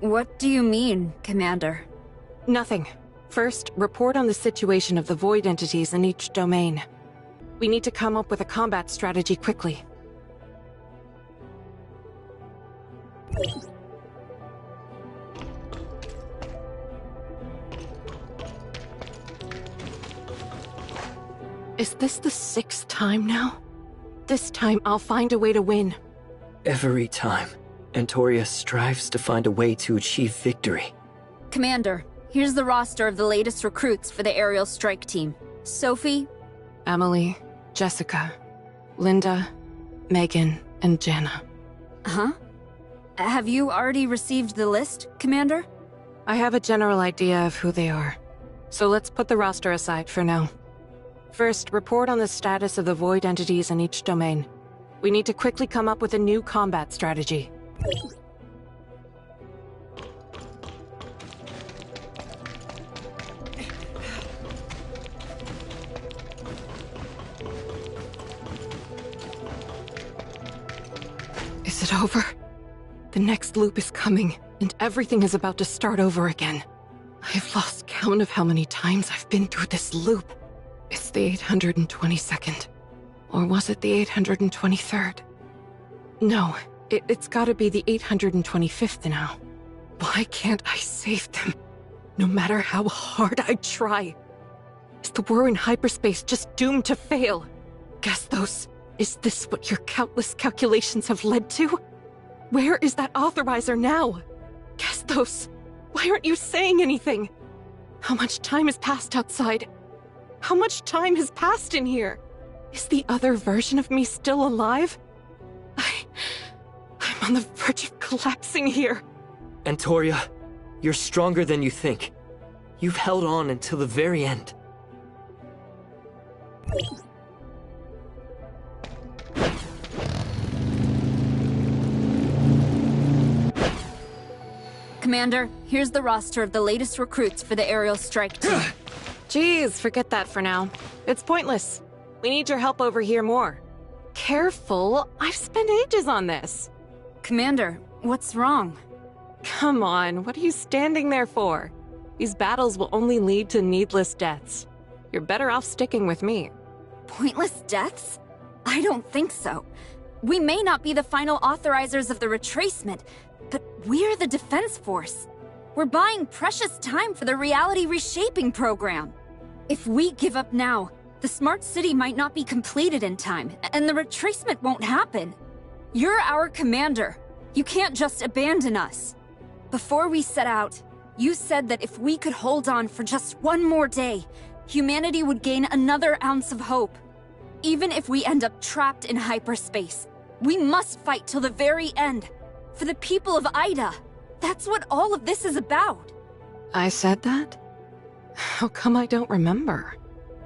What do you mean, Commander? Nothing. First, report on the situation of the void entities in each domain. We need to come up with a combat strategy quickly. Is this the 6th time now? This time I'll find a way to win. Every time, Antoria strives to find a way to achieve victory. Commander, here's the roster of the latest recruits for the aerial strike team. Sophie, Emily, Jessica, Linda, Megan, and Jana. Huh? Have you already received the list, Commander? I have a general idea of who they are. So let's put the roster aside for now. First, report on the status of the void entities in each domain. We need to quickly come up with a new combat strategy. Is it over? The next loop is coming, and everything is about to start over again. I've lost count of how many times I've been through this loop. It's the 822nd. Or was it the 823rd? No, it's gotta be the 825th now. Why can't I save them? No matter how hard I try. Is the war in hyperspace just doomed to fail? Gesthos, is this what your countless calculations have led to? Where is that authorizer now? Gesthos, why aren't you saying anything? How much time has passed outside? How much time has passed in here? Is the other version of me still alive? I'm on the verge of collapsing here. Antoria, you're stronger than you think. You've held on until the very end. Commander, here's the roster of the latest recruits for the aerial strike team. Jeez, forget that for now. It's pointless. We need your help over here more. Careful, I've spent ages on this. Commander, what's wrong? Come on, what are you standing there for? These battles will only lead to needless deaths. You're better off sticking with me. Pointless deaths? I don't think so. We may not be the final authorizers of the retracement, but we're the defense force. We're buying precious time for the reality reshaping program. If we give up now, the smart city might not be completed in time, and the retracement won't happen. You're our commander. You can't just abandon us. Before we set out, you said that if we could hold on for just one more day, humanity would gain another ounce of hope. Even if we end up trapped in hyperspace, we must fight till the very end. For the people of Ida. That's what all of this is about. I said that? How come I don't remember?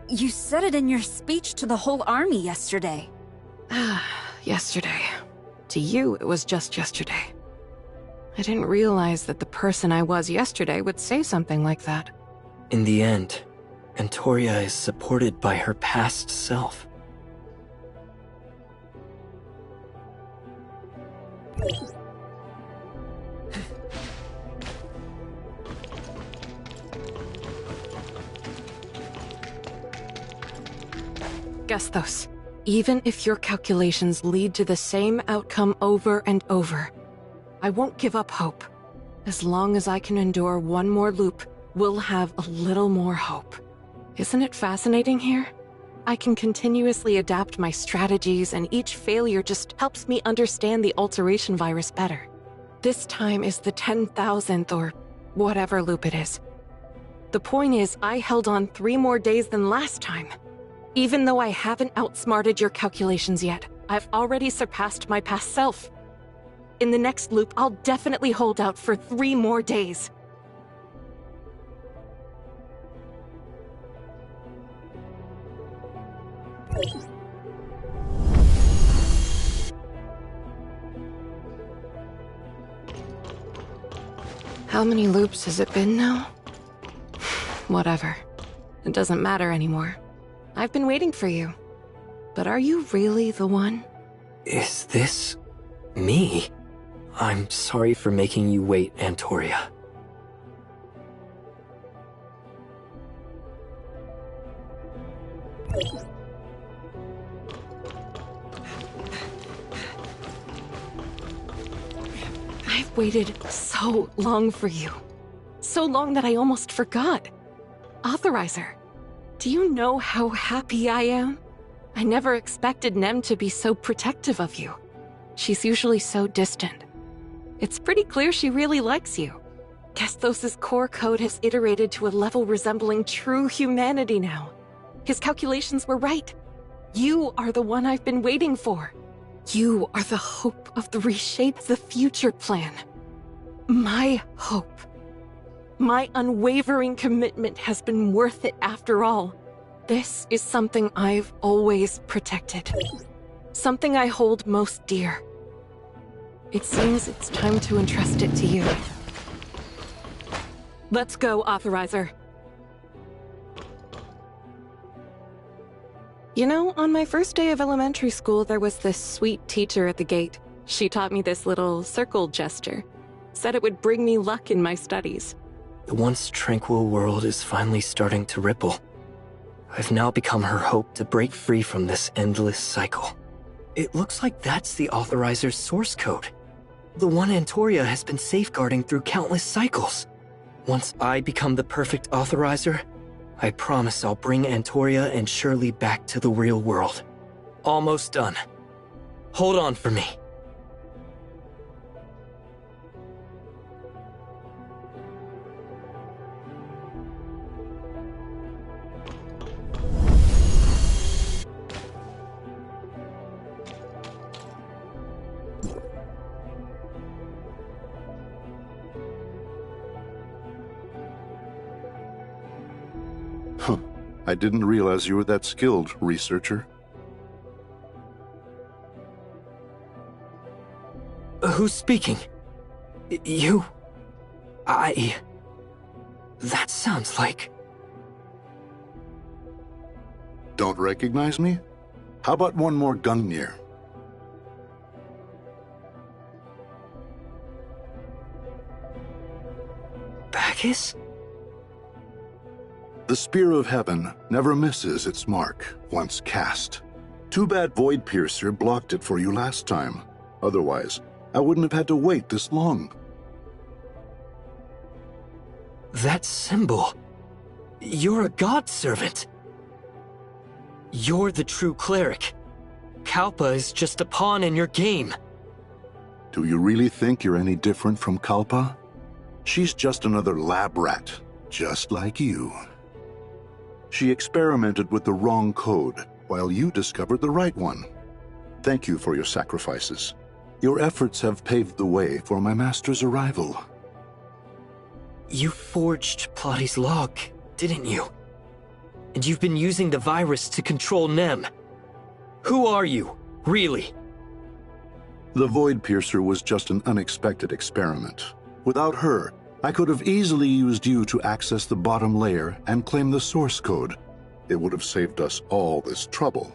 You said it in your speech to the whole army yesterday. Yesterday. To you, it was just yesterday. I didn't realize that the person I was yesterday would say something like that. In the end, Antoria is supported by her past self. Gesthos, even if your calculations lead to the same outcome over and over, I won't give up hope. As long as I can endure one more loop, we'll have a little more hope. Isn't it fascinating here? I can continuously adapt my strategies, and each failure just helps me understand the alteration virus better. This time is the 10,000th or whatever loop it is. The point is, I held on 3 more days than last time. Even though I haven't outsmarted your calculations yet, I've already surpassed my past self. In the next loop, I'll definitely hold out for 3 more days. How many loops has it been now? Whatever. It doesn't matter anymore. I've been waiting for you. But are you really the one? Is this me? I'm sorry for making you wait, Antoria. I've waited so long for you. So long that I almost forgot. Authorizer, do you know how happy I am? I never expected Nem to be so protective of you. She's usually so distant. It's pretty clear she really likes you. Gesthos' core code has iterated to a level resembling true humanity now. His calculations were right. You are the one I've been waiting for. You are the hope of the Reshape the Future plan. My hope. My unwavering commitment has been worth it after all. This is something I've always protected. Something I hold most dear. It seems it's time to entrust it to you. Let's go, Authorizer. You know, on my first day of elementary school, there was this sweet teacher at the gate. She taught me this little circle gesture. Said it would bring me luck in my studies. The once tranquil world is finally starting to ripple. I've now become her hope to break free from this endless cycle. It looks like that's the Authorizer's source code. The one Antoria has been safeguarding through countless cycles. Once I become the perfect Authorizer, I promise I'll bring Antoria and Shirley back to the real world. Almost done. Hold on for me. I didn't realize you were that skilled, researcher. Who's speaking? You? That sounds like... Don't recognize me? How about one more Gungnir? Bacchus? The Spear of Heaven never misses its mark, once cast. Too bad Void Piercer blocked it for you last time. Otherwise, I wouldn't have had to wait this long. That symbol... You're a god servant. You're the true cleric. Kalpa is just a pawn in your game. Do you really think you're any different from Kalpa? She's just another lab rat, just like you. She experimented with the wrong code, while you discovered the right one. Thank you for your sacrifices. Your efforts have paved the way for my master's arrival. You forged Plotty's log, didn't you? And you've been using the virus to control Nem. Who are you, really? The Void Piercer was just an unexpected experiment. Without her, I could have easily used you to access the bottom layer and claim the source code. It would have saved us all this trouble.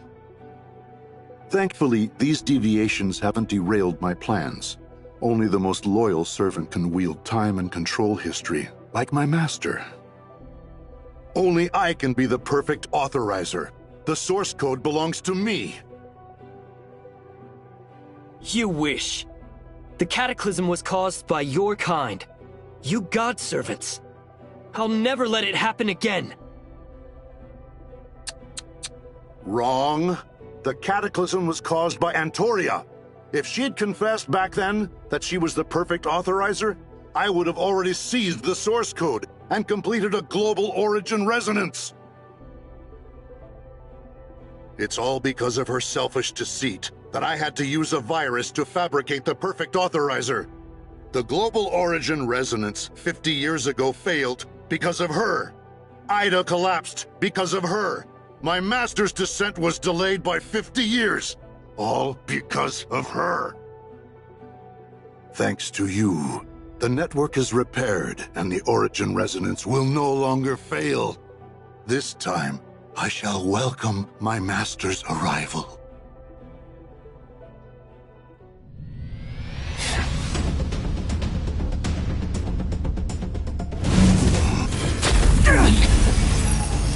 Thankfully, these deviations haven't derailed my plans. Only the most loyal servant can wield time and control history, like my master. Only I can be the perfect Authorizer. The source code belongs to me. You wish. The cataclysm was caused by your kind. You god servants. I'll never let it happen again. Wrong. The cataclysm was caused by Antoria. If she'd confessed back then that she was the perfect authorizer, I would have already seized the source code and completed a global origin resonance. It's all because of her selfish deceit that I had to use a virus to fabricate the perfect authorizer. The global origin resonance 50 years ago failed because of her. Ida collapsed because of her. My master's descent was delayed by 50 years. All because of her. Thanks to you, the network is repaired and the origin resonance will no longer fail. This time, I shall welcome my master's arrival.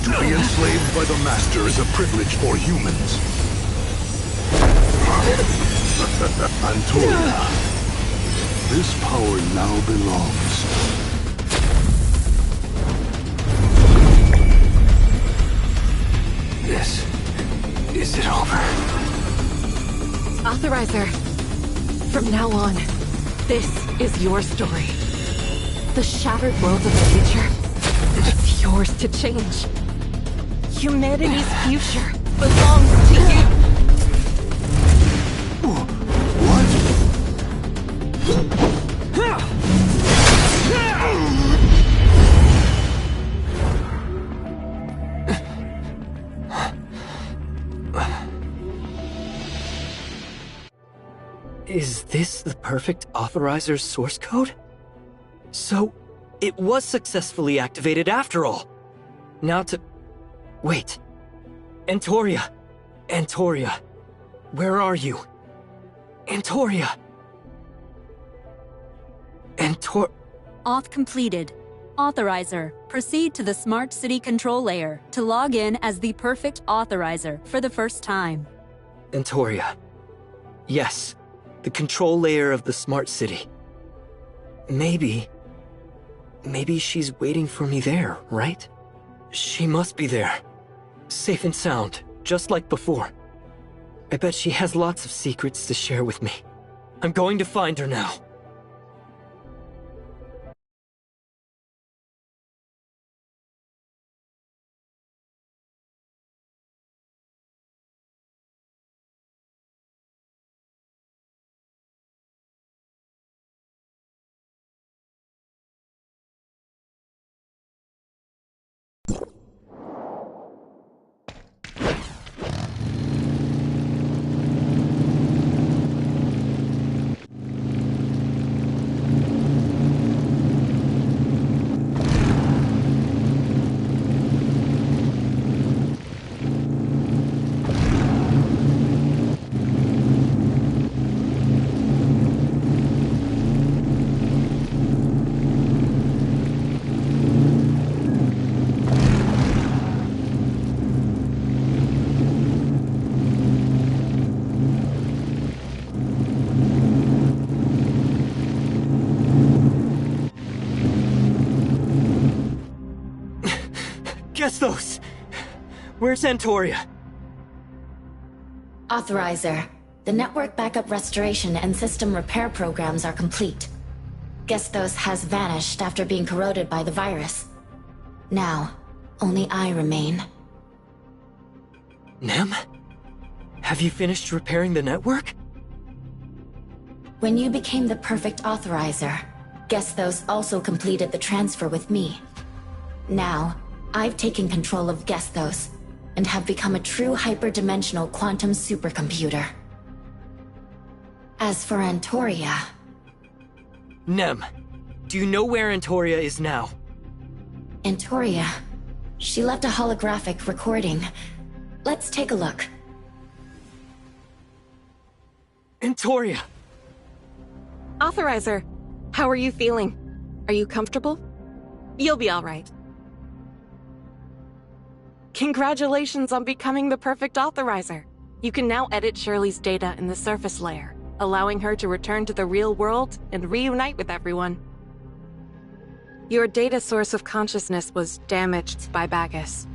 To be enslaved by the master is a privilege for humans. Antoria, this power now belongs. Is it over? Authorizer, from now on, this is your story. The shattered world of the future, it's yours to change. Humanity's future belongs to you. Is this the perfect authorizer's source code? So, it was successfully activated after all. Now to... Wait. Antoria. Antoria. Where are you? Antoria. Auth completed. Authorizer, proceed to the Smart City control layer to log in as the perfect authorizer for the first time. Antoria. Yes, the control layer of the Smart City. Maybe she's waiting for me there, right? She must be there. Safe and sound, just like before. I bet she has lots of secrets to share with me. I'm going to find her now. Gesthos! Where's Antoria? Authorizer, the network backup restoration and system repair programs are complete. Gesthos has vanished after being corroded by the virus. Now, only I remain. Nem? Have you finished repairing the network? When you became the perfect authorizer, Gesthos also completed the transfer with me. Now, I've taken control of Gesthos, and have become a true hyperdimensional quantum supercomputer. As for Antoria... Nem, do you know where Antoria is now? Antoria... She left a holographic recording. Let's take a look. Antoria! Authorizer, how are you feeling? Are you comfortable? You'll be all right. Congratulations on becoming the perfect authorizer. You can now edit Shirley's data in the surface layer, allowing her to return to the real world and reunite with everyone. Your data source of consciousness was damaged by Bagus.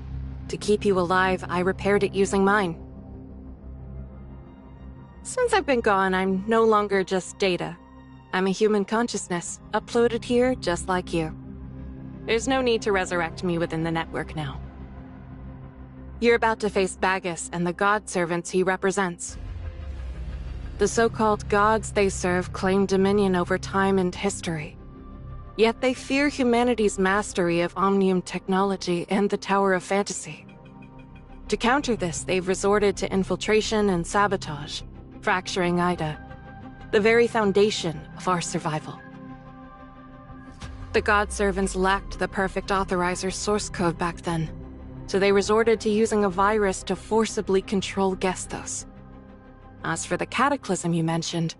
To keep you alive, I repaired it using mine. Since I've been gone, I'm no longer just data. I'm a human consciousness, uploaded here just like you. There's no need to resurrect me within the network now. You're about to face Bagus and the god servants he represents. The so-called gods they serve claim dominion over time and history. Yet they fear humanity's mastery of Omnium technology and the Tower of Fantasy. To counter this, they've resorted to infiltration and sabotage, fracturing Ida, the very foundation of our survival. The god servants lacked the perfect authorizer's source code back then, so they resorted to using a virus to forcibly control Gesthos. As for the cataclysm you mentioned,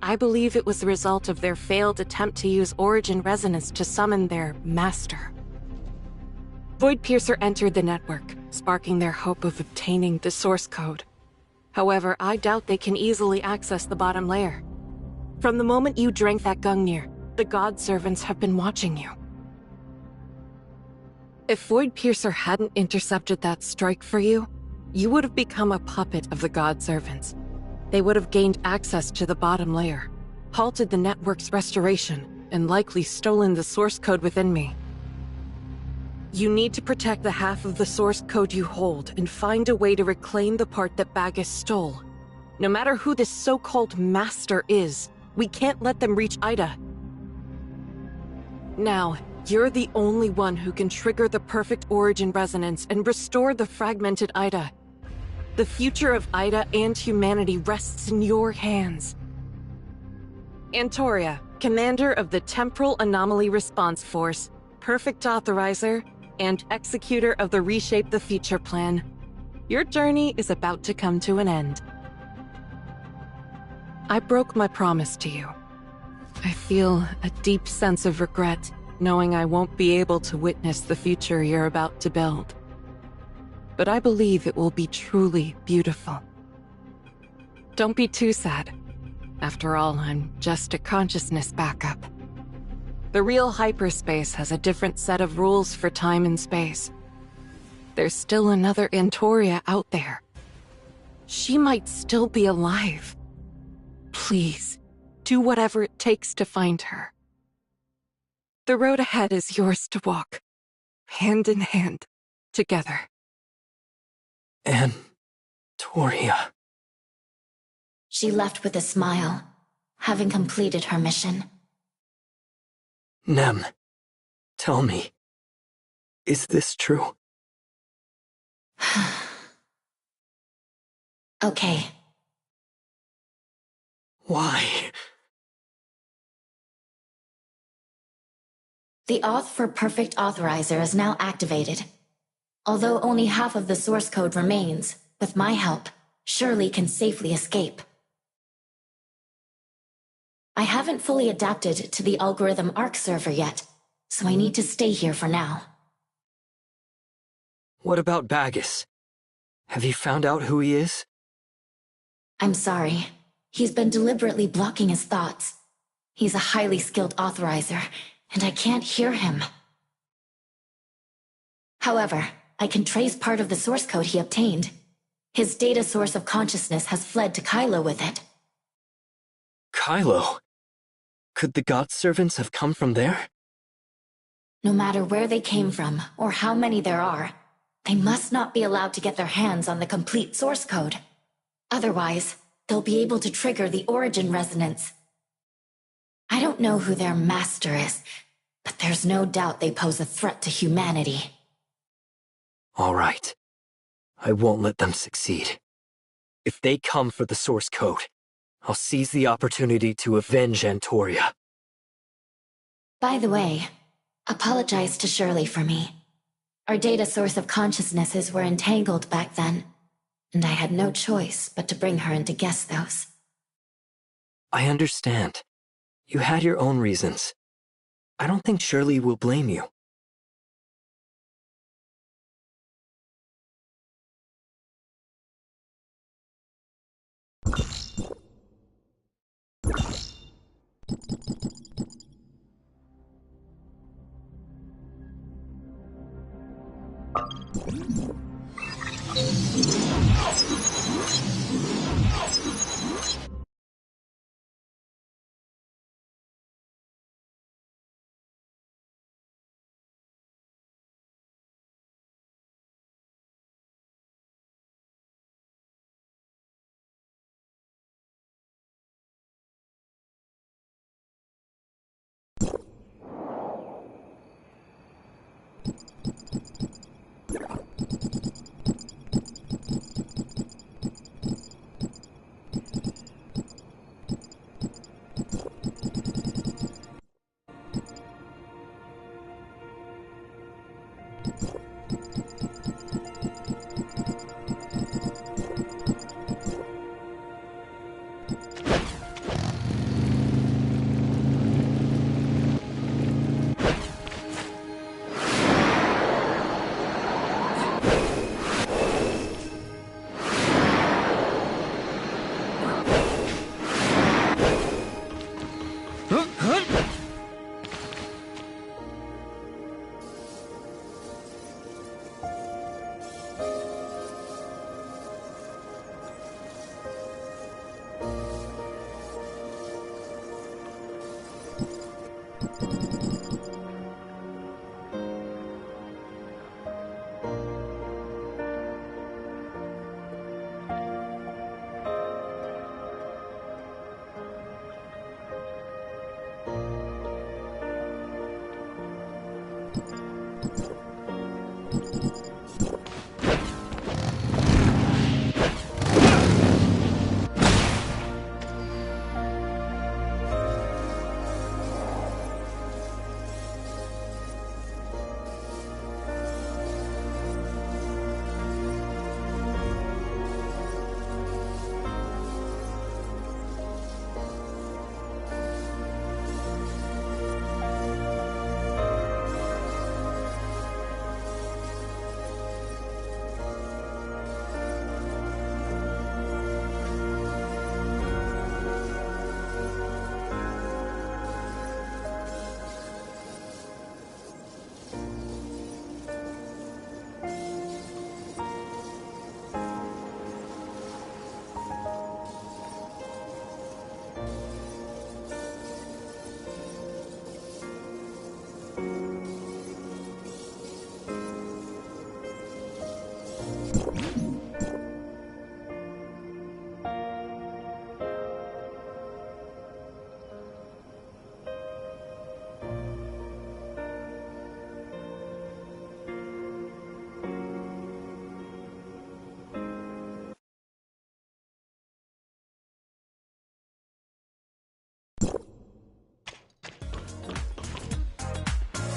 I believe it was the result of their failed attempt to use Origin Resonance to summon their master. Voidpiercer entered the network, sparking their hope of obtaining the source code. However, I doubt they can easily access the bottom layer. From the moment you drank that Gungnir, the god servants have been watching you. If Voidpiercer hadn't intercepted that strike for you, you would have become a puppet of the god servants. They would have gained access to the bottom layer, halted the network's restoration, and likely stolen the source code within me. You need to protect the half of the source code you hold and find a way to reclaim the part that Bagus stole. No matter who this so-called master is, we can't let them reach Ida. Now, you're the only one who can trigger the perfect Origin Resonance and restore the fragmented Ida. The future of Ida and humanity rests in your hands. Antoria, Commander of the Temporal Anomaly Response Force, Perfect Authorizer, and Executor of the Reshape the Future plan. Your journey is about to come to an end. I broke my promise to you. I feel a deep sense of regret, knowing I won't be able to witness the future you're about to build. But I believe it will be truly beautiful. Don't be too sad. After all, I'm just a consciousness backup. The real hyperspace has a different set of rules for time and space. There's still another Antoria out there. She might still be alive. Please, do whatever it takes to find her. The road ahead is yours to walk, hand in hand, together. Antoria. She left with a smile, having completed her mission. Nem, tell me, is this true? Okay. Why? The auth for Perfect Authorizer is now activated. Although only half of the source code remains, with my help, Shirley can safely escape. I haven't fully adapted to the algorithm ARC server yet, so I need to stay here for now. What about Bagus? Have you found out who he is? I'm sorry. He's been deliberately blocking his thoughts. He's a highly skilled authorizer, and I can't hear him. However, I can trace part of the source code he obtained. His data source of consciousness has fled to Kylo with it. Kylo? Could the god servants have come from there? No matter where they came from, or how many there are, they must not be allowed to get their hands on the complete source code. Otherwise, they'll be able to trigger the Origin Resonance. I don't know who their master is, but there's no doubt they pose a threat to humanity. All right. I won't let them succeed. If they come for the source code, I'll seize the opportunity to avenge Antoria. By the way, apologize to Shirley for me. Our data source of consciousnesses were entangled back then, and I had no choice but to bring her into Gesthos. I understand. You had your own reasons. I don't think Shirley will blame you.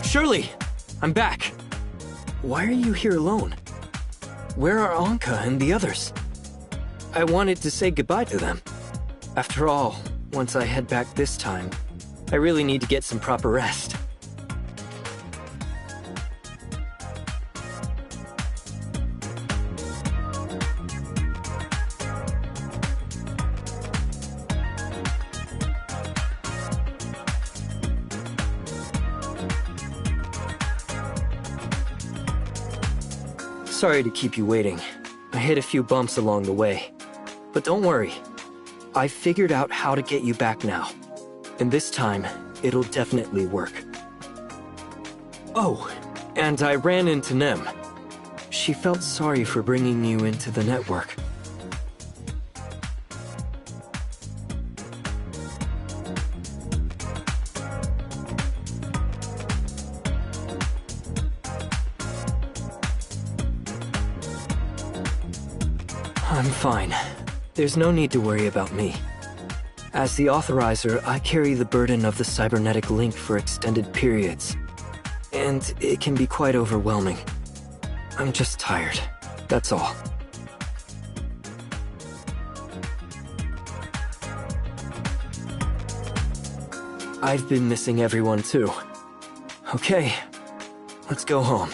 Shirley! I'm back! Why are you here alone? Where are Anka and the others? I wanted to say goodbye to them. After all, once I head back this time, I really need to get some proper rest. Sorry to keep you waiting. I hit a few bumps along the way. But don't worry. I've figured out how to get you back now. And this time, it'll definitely work. Oh, and I ran into Nem. She felt sorry for bringing you into the network. I'm fine. There's no need to worry about me. As the Authorizer, I carry the burden of the cybernetic link for extended periods. And it can be quite overwhelming. I'm just tired, that's all. I've been missing everyone too. Okay, let's go home.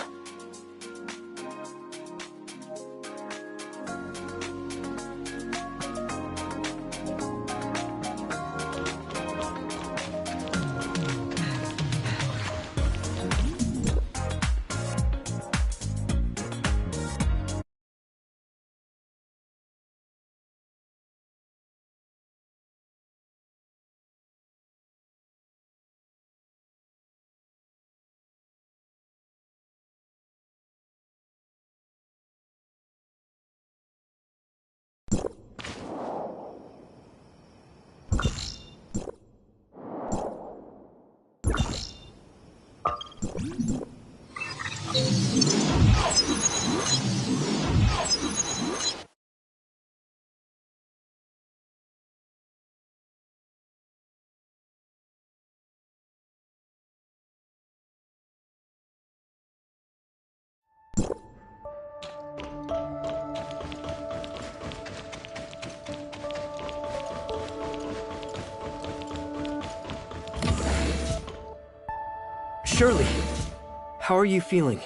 Shirley, how are you feeling?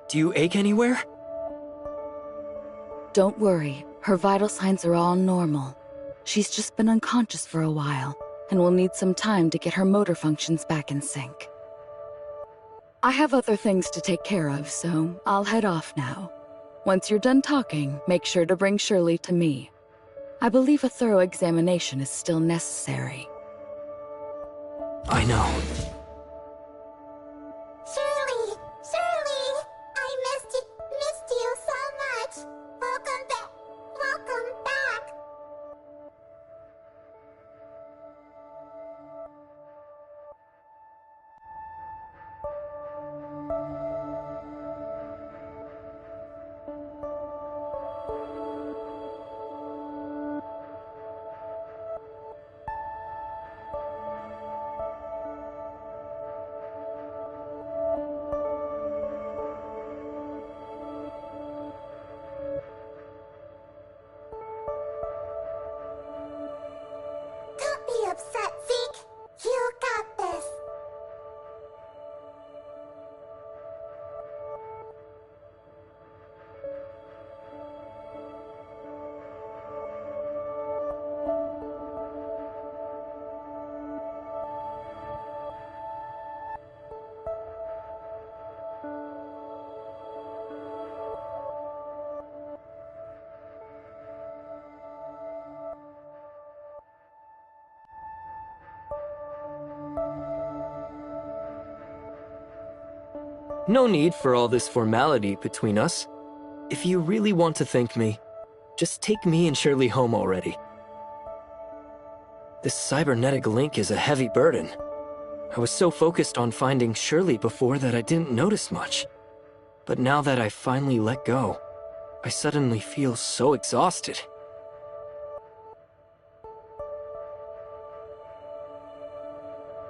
Do you ache anywhere? Don't worry, her vital signs are all normal. She's just been unconscious for a while, and will need some time to get her motor functions back in sync. I have other things to take care of, so I'll head off now. Once you're done talking, make sure to bring Shirley to me. I believe a thorough examination is still necessary. I know. Shirley! Shirley! I missed you so much! Welcome back! Welcome back! Don't be upset, Zeke. You got this. No need for all this formality between us. If you really want to thank me, just take me and Shirley home already. This cybernetic link is a heavy burden. I was so focused on finding Shirley before that I didn't notice much. But now that I finally let go, I suddenly feel so exhausted.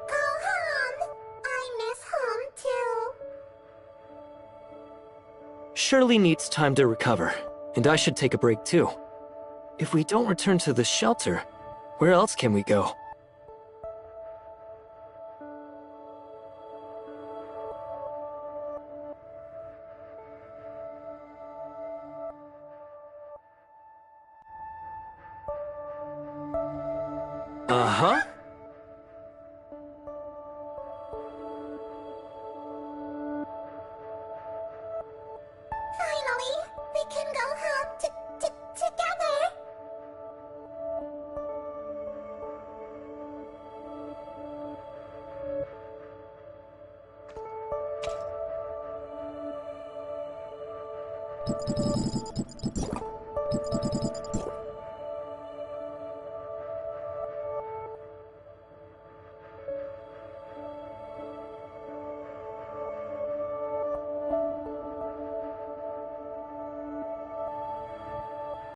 Go home. I miss home too. Shirley needs time to recover, and I should take a break too. If we don't return to the shelter, where else can we go? Uh-huh. Finally, we can go home together.